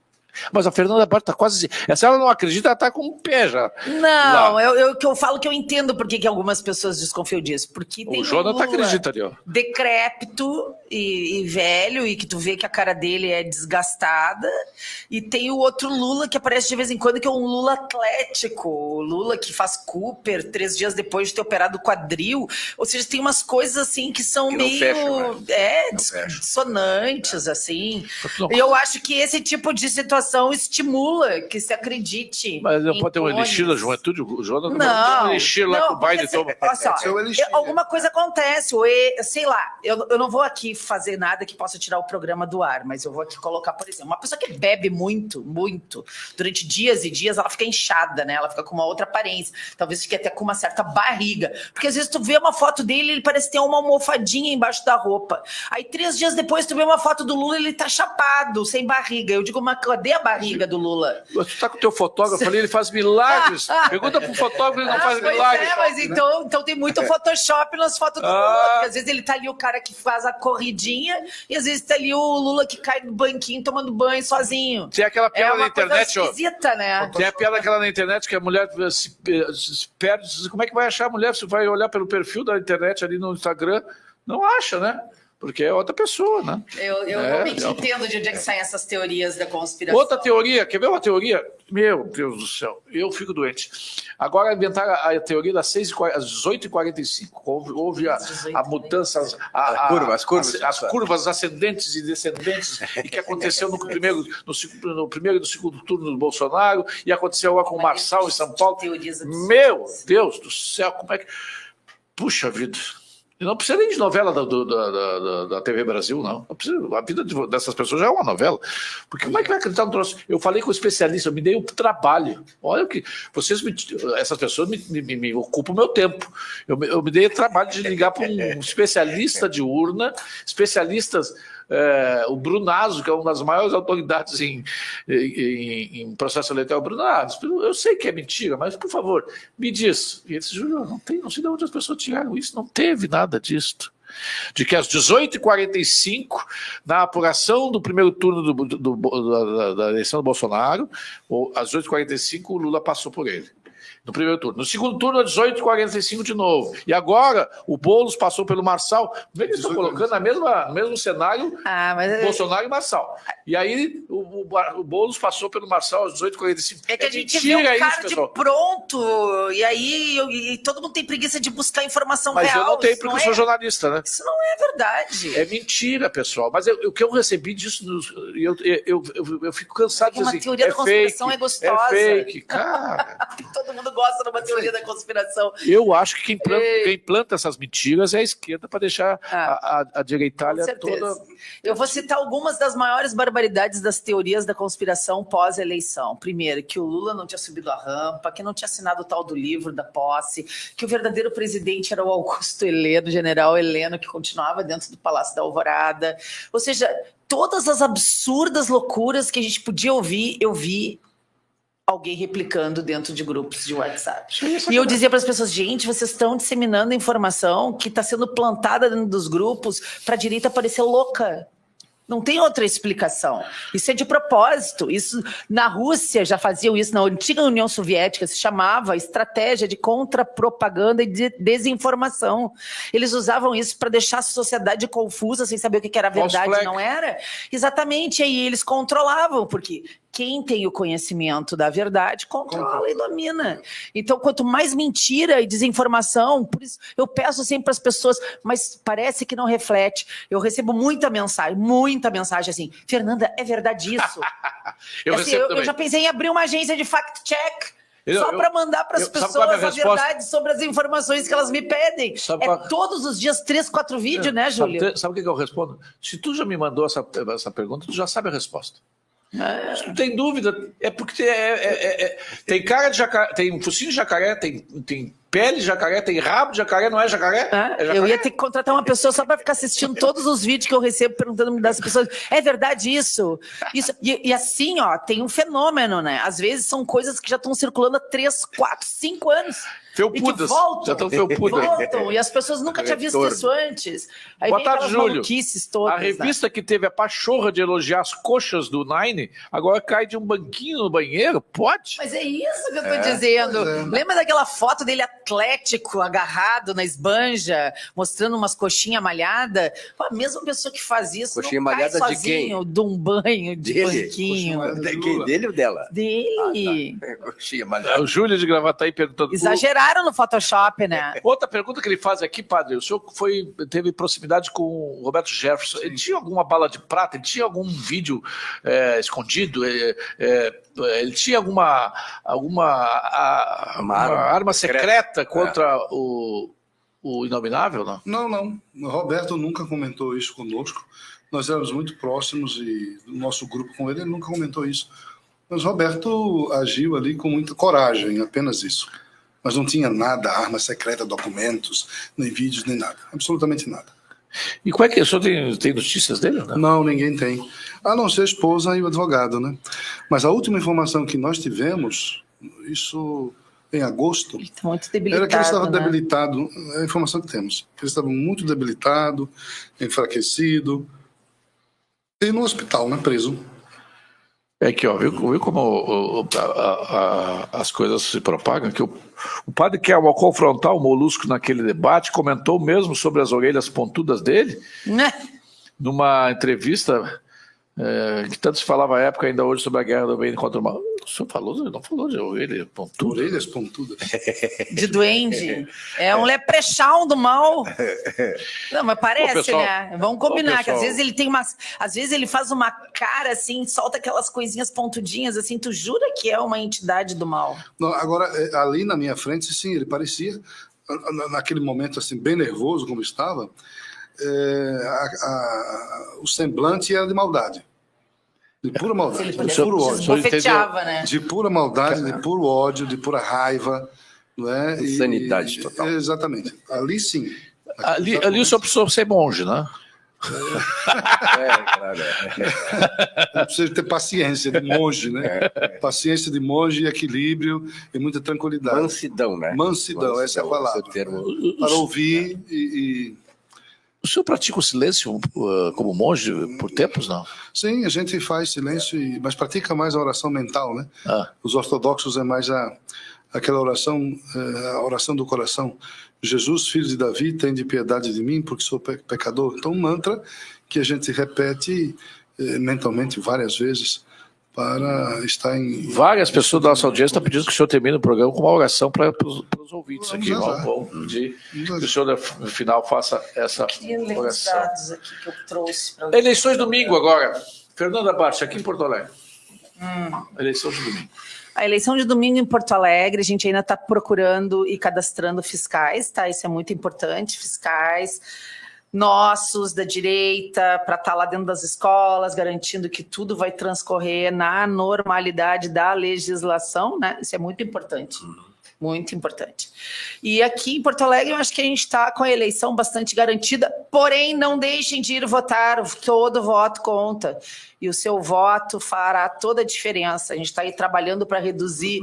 Mas a Fernanda Barra está quase... Se ela não acredita, ela está com o pé já. Não, eu falo que eu entendo por que algumas pessoas desconfiam disso. Porque tem o Jonathan acredita ali, ó. Decrépito e velho, e que tu vê que a cara dele é desgastada. E tem o outro Lula que aparece de vez em quando, que é um Lula atlético. O Lula que faz Cooper 3 dias depois de ter operado o quadril. Ou seja, tem umas coisas assim que são que meio... Fecham, dissonantes, assim. E eu acho que esse tipo de situação estimula que se acredite. Mas não pode ter um elixir da juventude? O Jonathan não tem um elixir lá com o Biden toma. Alguma coisa acontece, sei lá, eu não vou aqui fazer nada que possa tirar o programa do ar, mas eu vou aqui colocar, por exemplo, uma pessoa que bebe muito, durante dias e dias, ela fica inchada, né? Ela fica com uma outra aparência, talvez fique até com uma certa barriga, porque às vezes tu vê uma foto dele, ele parece ter uma almofadinha embaixo da roupa. Aí 3 dias depois tu vê uma foto do Lula, ele tá chapado, sem barriga. Eu digo, mas cadê a barriga do Lula? Mas tu tá com o teu fotógrafo ali, ele faz milagres. Pergunta pro fotógrafo, ele não faz milagres. Mas então tem muito Photoshop nas fotos do Lula, porque às vezes ele tá ali o cara que faz a corridinha, e às vezes tá ali o Lula que cai no banquinho tomando banho sozinho. Tem aquela piada na internet, ó. Esquisita, né? Tem a piada aquela na internet que a mulher se perde. Como é que vai achar a mulher? Você vai olhar pelo perfil da internet ali no Instagram, não acha, né? Porque é outra pessoa, né? Eu realmente entendo de onde é que saem essas teorias da conspiração. Outra teoria, quer ver uma teoria? Meu Deus do céu, eu fico doente. Agora inventaram a teoria das 18h45. Houve a mudança, as curvas ascendentes e descendentes, e que aconteceu no primeiro e no segundo turno do Bolsonaro, e aconteceu lá com o Marçal em São Paulo. Meu Deus do céu, como é que... Puxa vida... E não precisa nem de novela da TV Brasil, não. A vida dessas pessoas já é uma novela. Porque como é que vai acreditar no troço? Eu falei com o especialista, eu me dei um trabalho. Olha o que... essas pessoas me ocupam o meu tempo. Eu me dei o trabalho de ligar para um especialista de urna, especialistas... o Brunazzo, que é uma das maiores autoridades em processo eleitoral, Brunazzo, eu sei que é mentira, mas por favor, me diz. E ele disse, Júlio, não sei de onde as pessoas tiraram isso, não teve nada disso. De que às 18h45, na apuração do primeiro turno da eleição do Bolsonaro, ou às 18h45, o Lula passou por ele. No primeiro turno. No segundo turno, às 18h45 de novo. E agora, o Boulos passou pelo Marçal. Eles estão colocando no mesmo cenário Bolsonaro e Marçal. E aí, o Boulos passou pelo Marçal às 18h45. É que a gente vê um cara de pronto, e aí todo mundo tem preguiça de buscar informação real. Mas eu não tenho, porque eu sou jornalista, né? Isso não é verdade. É mentira, pessoal. Mas o que eu recebi disso, eu fico cansado de dizer assim, uma teoria da conspiração é gostosa. É fake, cara. Todo mundo gosta de uma teoria da conspiração. Eu acho que quem planta essas mentiras é a esquerda para deixar a direitalha toda... Eu vou citar algumas das maiores barbaridades das teorias da conspiração pós-eleição. Primeiro, que o Lula não tinha subido a rampa, que não tinha assinado o tal do livro da posse, que o verdadeiro presidente era o Augusto Heleno, general Heleno, que continuava dentro do Palácio da Alvorada. Ou seja, todas as absurdas loucuras que a gente podia ouvir, eu vi alguém replicando dentro de grupos de WhatsApp. E eu dizia para as pessoas, gente, vocês estão disseminando informação que está sendo plantada dentro dos grupos para a direita parecer louca. Não tem outra explicação. Isso é de propósito. Isso, na Rússia já faziam isso, na antiga União Soviética se chamava estratégia de contra-propaganda e de desinformação. Eles usavam isso para deixar a sociedade confusa, sem saber o que era verdade e não era. Exatamente, e aí eles controlavam, porque quem tem o conhecimento da verdade controla e domina. Então, quanto mais mentira e desinformação, por isso eu peço sempre para as pessoas, mas parece que não reflete. Eu recebo muita mensagem assim, Fernanda, é verdade isso? Eu já pensei em abrir uma agência de fact-check. Só para mandar para as pessoas a verdade sobre as informações que elas me pedem. Todos os dias 3, 4 vídeos, né, Júlio? Sabe o que eu respondo? Se tu já me mandou essa pergunta, tu já sabe a resposta. Não tem dúvida, é porque tem cara de jacaré, tem focinho de jacaré, tem pele de jacaré, tem rabo de jacaré, não é jacaré? É jacaré. Eu ia ter que contratar uma pessoa só para ficar assistindo todos os vídeos que eu recebo perguntando das pessoas, é verdade isso? E assim, ó, tem um fenômeno, né? Às vezes são coisas que já estão circulando há 3, 4, 5 anos. Felpudas. Já estão felpudas. Voltam, e as pessoas nunca tinham visto isso antes. Aí boa tarde, Júlio. Todas, a revista que teve a pachorra de elogiar as coxas do Nine, agora cai de um banquinho no banheiro? Pode? Mas é isso que eu tô dizendo. Lembra daquela foto dele atlético, agarrado na esbanja, mostrando umas coxinhas malhadas? A mesma pessoa que faz isso coxinha não malhada cai sozinho de quem? De um banho, de banquinho. Quem, dele ou dela? Dele. Coxinha malhada. O Júlio de Gravataí perguntando... Exageraram no Photoshop, né? Outra pergunta que ele faz aqui, padre, o senhor teve proximidade com o Roberto Jefferson. Ele tinha alguma bala de prata? Ele tinha algum vídeo escondido? Ele tinha alguma arma secreta contra o Inominável, não? Não. O Roberto nunca comentou isso conosco. Nós éramos muito próximos e o nosso grupo com ele nunca comentou isso. Mas Roberto agiu ali com muita coragem, apenas isso. Mas não tinha nada, arma secreta, documentos, nem vídeos, nem nada. Absolutamente nada. E como é que o senhor tem notícias dele? Né? Não, ninguém tem. A não ser a esposa e o advogado, né? Mas a última informação que nós tivemos, isso em agosto, ele tá muito debilitado, era que ele estava debilitado. É a informação que temos. Ele estava muito debilitado, enfraquecido, e no hospital, né, preso. É que, ó, viu como as coisas se propagam? Que o padre quer, ao confrontar o Molusco naquele debate, comentou mesmo sobre as orelhas pontudas dele, numa entrevista que tanto se falava à época, ainda hoje, sobre a guerra do bem contra o mal. O senhor não falou de orelhas pontudas? Orelhas pontudas. De duende. É um leprechaun do mal. Não, mas parece, pessoal, né? Vamos combinar, que às vezes ele tem umas... Às vezes ele faz uma cara assim, solta aquelas coisinhas pontudinhas, assim, tu jura que é uma entidade do mal? Não, agora, ali na minha frente, sim, ele parecia, naquele momento assim, bem nervoso como estava, o semblante era de maldade. De pura maldade, de puro ódio. Né? De pura maldade, de puro ódio, de pura raiva. Não é? Insanidade total. Exatamente. Ali sim. Ali o senhor precisou ser monge, né? Claro. Precisa ter paciência de monge, né? Paciência de monge e equilíbrio e muita tranquilidade. Mansidão, né? Mansidão, essa é a palavra. Para ouvir e... O senhor pratica o silêncio como monge por tempos, não? Sim, a gente faz silêncio, mas pratica mais a oração mental, né? Os ortodoxos é mais aquela oração, a oração do coração. Jesus, filho de Davi, tende piedade de mim, porque sou pecador. Então, um mantra que a gente repete mentalmente várias vezes para estar em... Várias pessoas da nossa audiência estão pedindo que o senhor termine o programa com uma oração para os ouvintes aqui. Vamos pedir que o senhor, no final, faça essa oração. Dados aqui que eu trouxe para eleições domingo agora. Fernanda Bart, aqui em Porto Alegre. Eleição de domingo. A eleição de domingo em Porto Alegre, a gente ainda está procurando e cadastrando fiscais, tá? Isso é muito importante, fiscais nossos, da direita, para estar lá dentro das escolas, garantindo que tudo vai transcorrer na normalidade da legislação, né? Isso é muito importante. Muito importante. E aqui em Porto Alegre, eu acho que a gente está com a eleição bastante garantida, porém, não deixem de ir votar, todo voto conta. E o seu voto fará toda a diferença. A gente está aí trabalhando para reduzir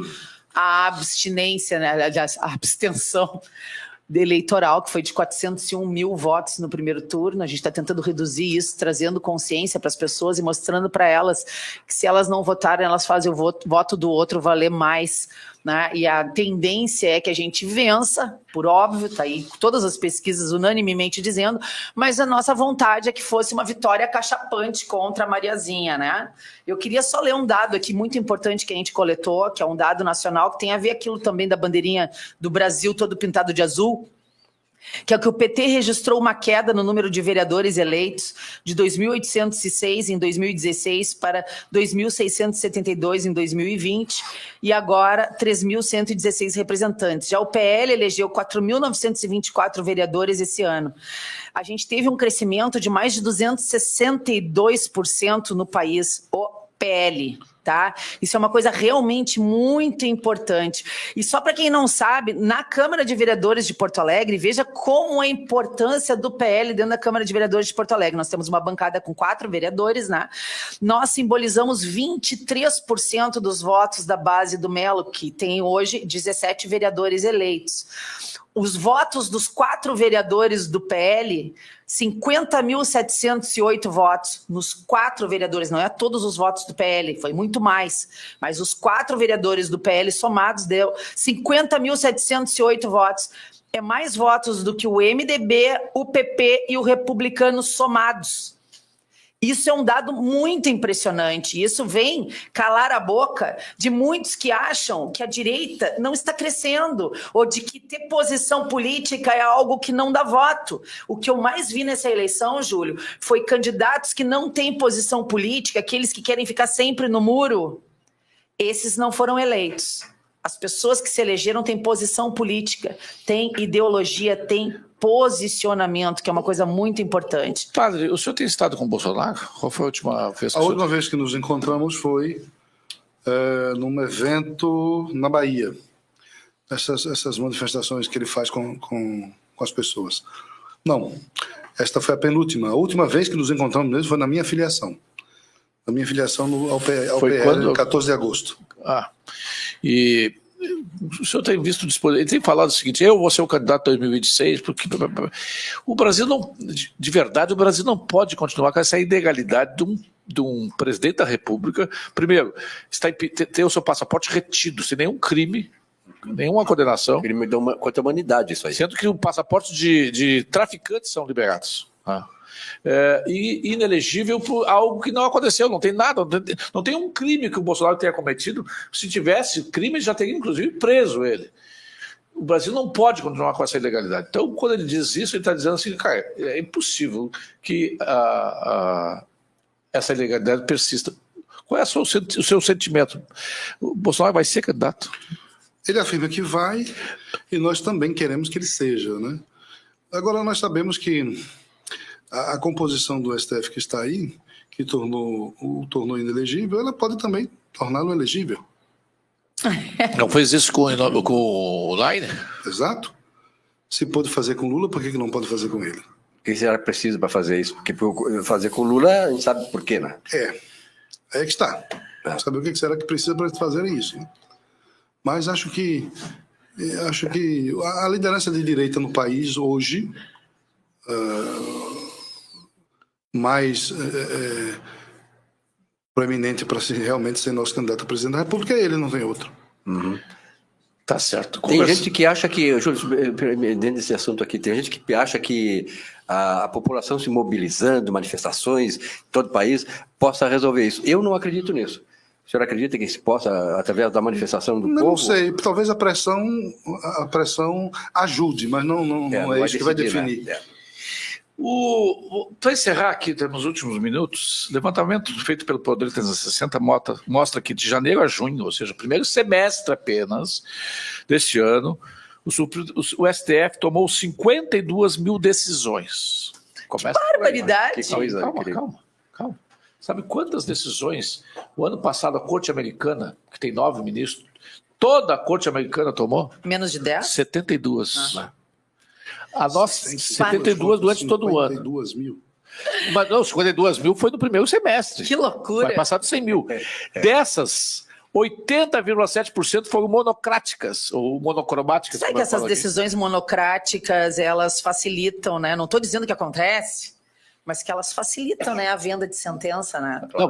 a abstinência, né? A abstenção eleitoral, que foi de 401 mil votos no primeiro turno. A gente está tentando reduzir isso, trazendo consciência para as pessoas e mostrando para elas que se elas não votarem, elas fazem o voto do outro valer mais, né? E a tendência é que a gente vença, por óbvio, está aí todas as pesquisas unanimemente dizendo, mas a nossa vontade é que fosse uma vitória cachapante contra a Mariazinha, né? Eu queria só ler um dado aqui muito importante que a gente coletou, que é um dado nacional, que tem a ver aquilo também da bandeirinha do Brasil todo pintado de azul. que é que o PT registrou uma queda no número de vereadores eleitos de 2.806 em 2016 para 2.672 em 2020 e agora 3.116 representantes. Já o PL elegeu 4.924 vereadores esse ano. A gente teve um crescimento de mais de 262% no país, o PL. Tá? Isso é uma coisa realmente muito importante. E só para quem não sabe, na Câmara de Vereadores de Porto Alegre, veja como é a importância do PL dentro da Câmara de Vereadores de Porto Alegre. Nós temos uma bancada com 4 vereadores, né? Nós simbolizamos 23% dos votos da base do Melo, que tem hoje 17 vereadores eleitos. Os votos dos 4 vereadores do PL, 50.708 votos nos 4 vereadores, não é todos os votos do PL, foi muito mais, mas os 4 vereadores do PL somados deu 50.708 votos. É mais votos do que o MDB, o PP e o Republicano somados. Isso é um dado muito impressionante. Isso vem calar a boca de muitos que acham que a direita não está crescendo ou de que ter posição política é algo que não dá voto. O que eu mais vi nessa eleição, Júlio, foi candidatos que não têm posição política, aqueles que querem ficar sempre no muro. Esses não foram eleitos. As pessoas que se elegeram têm posição política, têm ideologia, têm posicionamento, que é uma coisa muito importante. Padre, o senhor tem estado com o Bolsonaro? Qual foi a última vez que A última vez que nos encontramos foi num evento na Bahia. Essas manifestações que ele faz com as pessoas. Não, esta foi a penúltima. A última vez que nos encontramos mesmo foi na minha filiação. Na minha filiação ao PL, quando? 14 de agosto. E o senhor tem visto disponível, ele tem falado o seguinte: eu vou ser o candidato em 2026, porque o Brasil não, de verdade, o Brasil não pode continuar com essa ilegalidade de um presidente da República, primeiro, ter o seu passaporte retido, sem nenhum crime, nenhuma condenação. Crime contra a humanidade, isso aí. Sendo que o passaporte de traficantes são liberados. E inelegível por algo que não aconteceu, não tem nada, não tem um crime que o Bolsonaro tenha cometido. Se tivesse crime, ele já teria inclusive preso ele. O Brasil não pode continuar com essa ilegalidade. Então, quando ele diz isso, ele está dizendo assim, cara, é impossível que essa ilegalidade persista. Qual é o seu sentimento? O Bolsonaro vai ser candidato? Ele afirma que vai, e nós também queremos que ele seja, né? Agora, nós sabemos que a composição do STF que está aí, que o tornou inelegível, ela pode também torná-lo elegível. Não fez isso com o Leiner? Exato. Se pôde fazer com Lula, por que não pode fazer com ele? O que será preciso para fazer isso? Porque fazer com Lula, a gente sabe por quê, né? Aí que está. Saber o que será que precisa para fazer isso. Né? Mas acho que a liderança de direita no país hoje... mais proeminente para realmente ser nosso candidato a presidente da República, ele não tem outro. Tá certo. Tem gente que acha que, Júlio, dentro desse assunto aqui, tem gente que acha que a população se mobilizando, manifestações em todo o país, possa resolver isso. Eu não acredito nisso. O senhor acredita que se possa, através da manifestação do povo? Não sei, talvez a pressão ajude, mas não é isso que vai definir. Né? Para encerrar aqui, nos últimos minutos, levantamento feito pelo Poder 360 mostra que de janeiro a junho, ou seja, o primeiro semestre apenas deste ano, o STF tomou 52 mil decisões. Começa que barbaridade! Que coisa, calma. Sabe quantas decisões o ano passado a Corte Americana, que tem 9 ministros, toda a Corte Americana tomou? Menos de 10? 72. A nossa, 72 durante todo o ano. 52 mil. Mas não, 52 mil foi no primeiro semestre. Que loucura. Vai passar de 100 mil. Dessas, 80,7% foram monocráticas ou monocromáticas. Sabe que essas decisões monocráticas, elas facilitam, né? Não estou dizendo que acontece, Mas que elas facilitam, né, a venda de sentença, né? Não,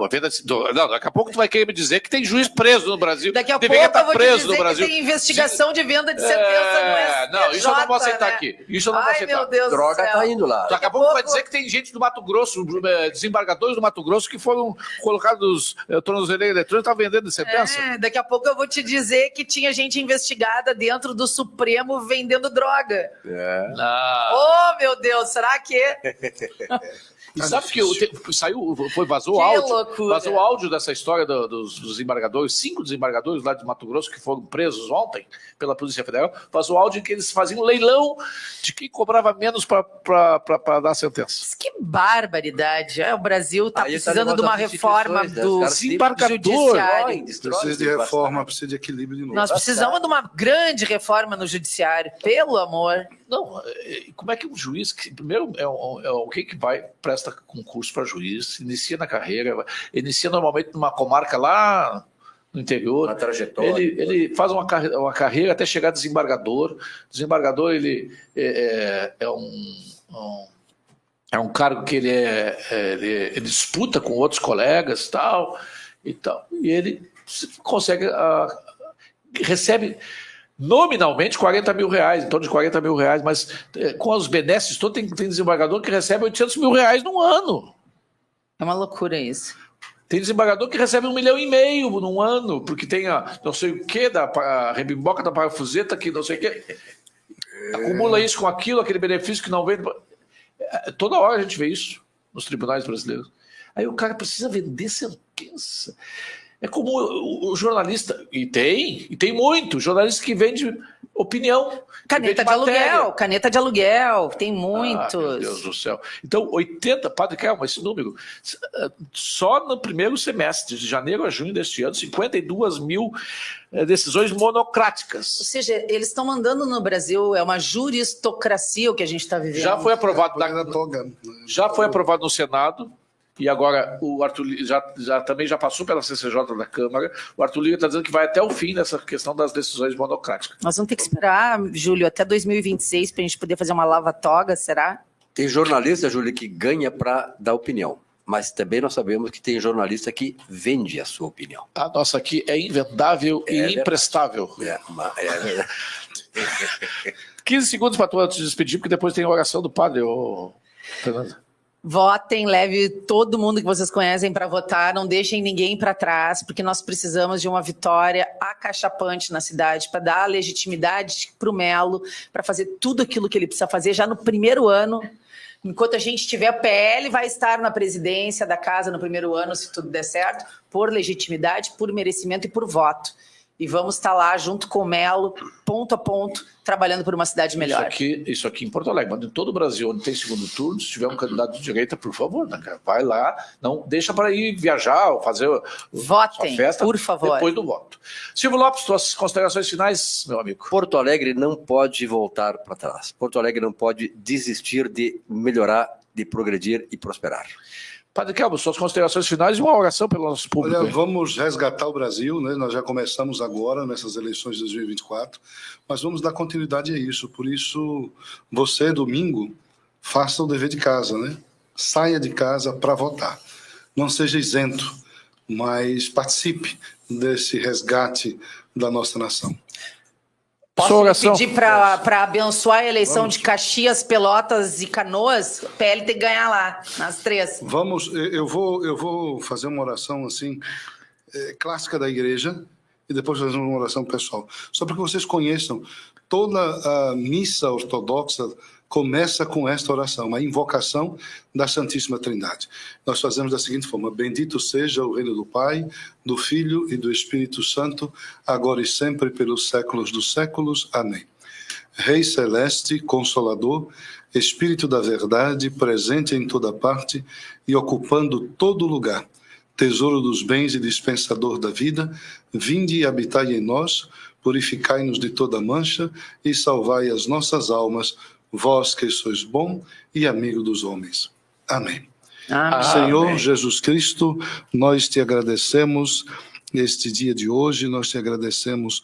daqui a pouco tu vai querer me dizer que tem juiz preso no Brasil. Daqui a Deveria pouco eu vou preso te no dizer Brasil. que tem investigação de venda de sentença no STJ, não, isso eu não vou aceitar, né? aqui. Isso eu não vou aceitar. Meu Deus Droga do céu. tá indo lá. Daqui a pouco tu vai dizer que tem gente do Mato Grosso, desembargadores do Mato Grosso, que foram colocados tornozeleira eletrônica e tá vendendo sentença. Daqui a pouco eu vou te dizer que tinha gente investigada dentro do Supremo vendendo droga. Oh, meu Deus, será que... E sabe que vazou o áudio dessa história dos desembargadores, 5 desembargadores lá de Mato Grosso que foram presos ontem pela Polícia Federal, vazou o áudio em que eles faziam leilão de quem cobrava menos para dar sentença. Que barbaridade. O Brasil está precisando de uma reforma do desembargador. Judiciário. Precisa de reforma, precisa de equilíbrio de novo. Nós precisamos de uma grande reforma no Judiciário, pelo amor. Não, como é que um juiz, primeiro é alguém que presta concurso para juiz, inicia na carreira, inicia normalmente numa comarca lá no interior, uma trajetória. Ele faz uma carreira até chegar desembargador. Desembargador, ele é um cargo que ele disputa com outros colegas e ele consegue, recebe nominalmente 40 mil reais, em torno de 40 mil reais, mas com os benesses todos, tem desembargador que recebe 800 mil reais num ano. É uma loucura isso. Tem desembargador que recebe 1,5 milhão num ano, porque tem não sei o que, a rebimboca da parafuseta, que não sei o que. Acumula isso com aquilo, aquele benefício que não vem. Toda hora a gente vê isso nos tribunais brasileiros. Aí o cara precisa vender sentença. É como o jornalista, e tem muito, jornalista que vende opinião. Caneta de aluguel, tem muitos. Meu Deus do céu. Então, 80, Padre Kelma, esse número, só no primeiro semestre, de janeiro a junho deste ano, 52 mil decisões monocráticas. Ou seja, eles estão mandando no Brasil, é uma juristocracia o que a gente está vivendo. Já foi aprovado no Senado. E agora o Arthur também já passou pela CCJ da Câmara. O Arthur Lira está dizendo que vai até o fim nessa questão das decisões monocráticas. Nós vamos ter que esperar, Júlio, até 2026 para a gente poder fazer uma lava-toga, será? Tem jornalista, Júlio, que ganha para dar opinião. Mas também nós sabemos que tem jornalista que vende a sua opinião. A nossa aqui é invendável e imprestável. É verdade. 15 segundos para tu te despedir, porque depois tem a oração do padre, Fernando. Votem, leve todo mundo que vocês conhecem para votar, não deixem ninguém para trás, porque nós precisamos de uma vitória acachapante na cidade para dar legitimidade para o Melo, para fazer tudo aquilo que ele precisa fazer já no primeiro ano. Enquanto a gente tiver PL, vai estar na presidência da casa no primeiro ano, se tudo der certo, por legitimidade, por merecimento e por voto. E vamos estar lá junto com o Melo, ponto a ponto, trabalhando por uma cidade melhor. Isso aqui em Porto Alegre, mas em todo o Brasil, onde tem segundo turno, se tiver um candidato de direita, por favor, né, cara? Vai lá, não deixa para ir viajar ou fazer Votem, festa, por favor. Depois do voto. Silvio Lopes, suas considerações finais, meu amigo. Porto Alegre não pode voltar para trás. Porto Alegre não pode desistir de melhorar, de progredir e prosperar. Padre Kelmo, suas considerações finais e uma oração pelo nosso público. Olha, vamos resgatar o Brasil, né? Nós já começamos agora nessas eleições de 2024, mas vamos dar continuidade a isso. Por isso, você, domingo, faça o dever de casa, né? Saia de casa para votar. Não seja isento, mas participe desse resgate da nossa nação. Posso pedir para abençoar a eleição de Caxias, Pelotas e Canoas? O PL tem que ganhar lá, nas 3. Vamos, eu vou fazer uma oração assim, clássica da igreja, e depois fazer uma oração pessoal. Só para que vocês conheçam, toda a missa ortodoxa começa com esta oração, a invocação da Santíssima Trindade. Nós fazemos da seguinte forma: bendito seja o reino do Pai, do Filho e do Espírito Santo, agora e sempre, pelos séculos dos séculos. Amém. Rei Celeste, Consolador, Espírito da Verdade, presente em toda parte e ocupando todo lugar, Tesouro dos bens e dispensador da vida, vinde e habitai em nós, purificai-nos de toda mancha e salvai as nossas almas, vós que sois bom e amigo dos homens. Amém. Amém. Senhor Jesus Cristo, nós te agradecemos neste dia de hoje, nós te agradecemos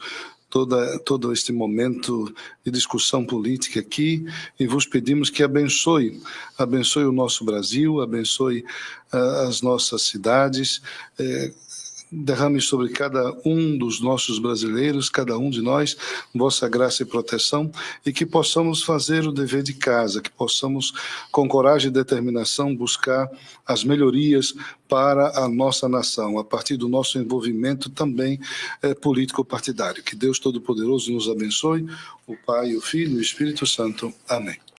todo este momento de discussão política aqui, e vos pedimos que abençoe o nosso Brasil, abençoe as nossas cidades, derrame sobre cada um dos nossos brasileiros, cada um de nós, vossa graça e proteção, e que possamos fazer o dever de casa, que possamos, com coragem e determinação, buscar as melhorias para a nossa nação, a partir do nosso envolvimento também político-partidário. Que Deus Todo-Poderoso nos abençoe, o Pai, o Filho e o Espírito Santo. Amém.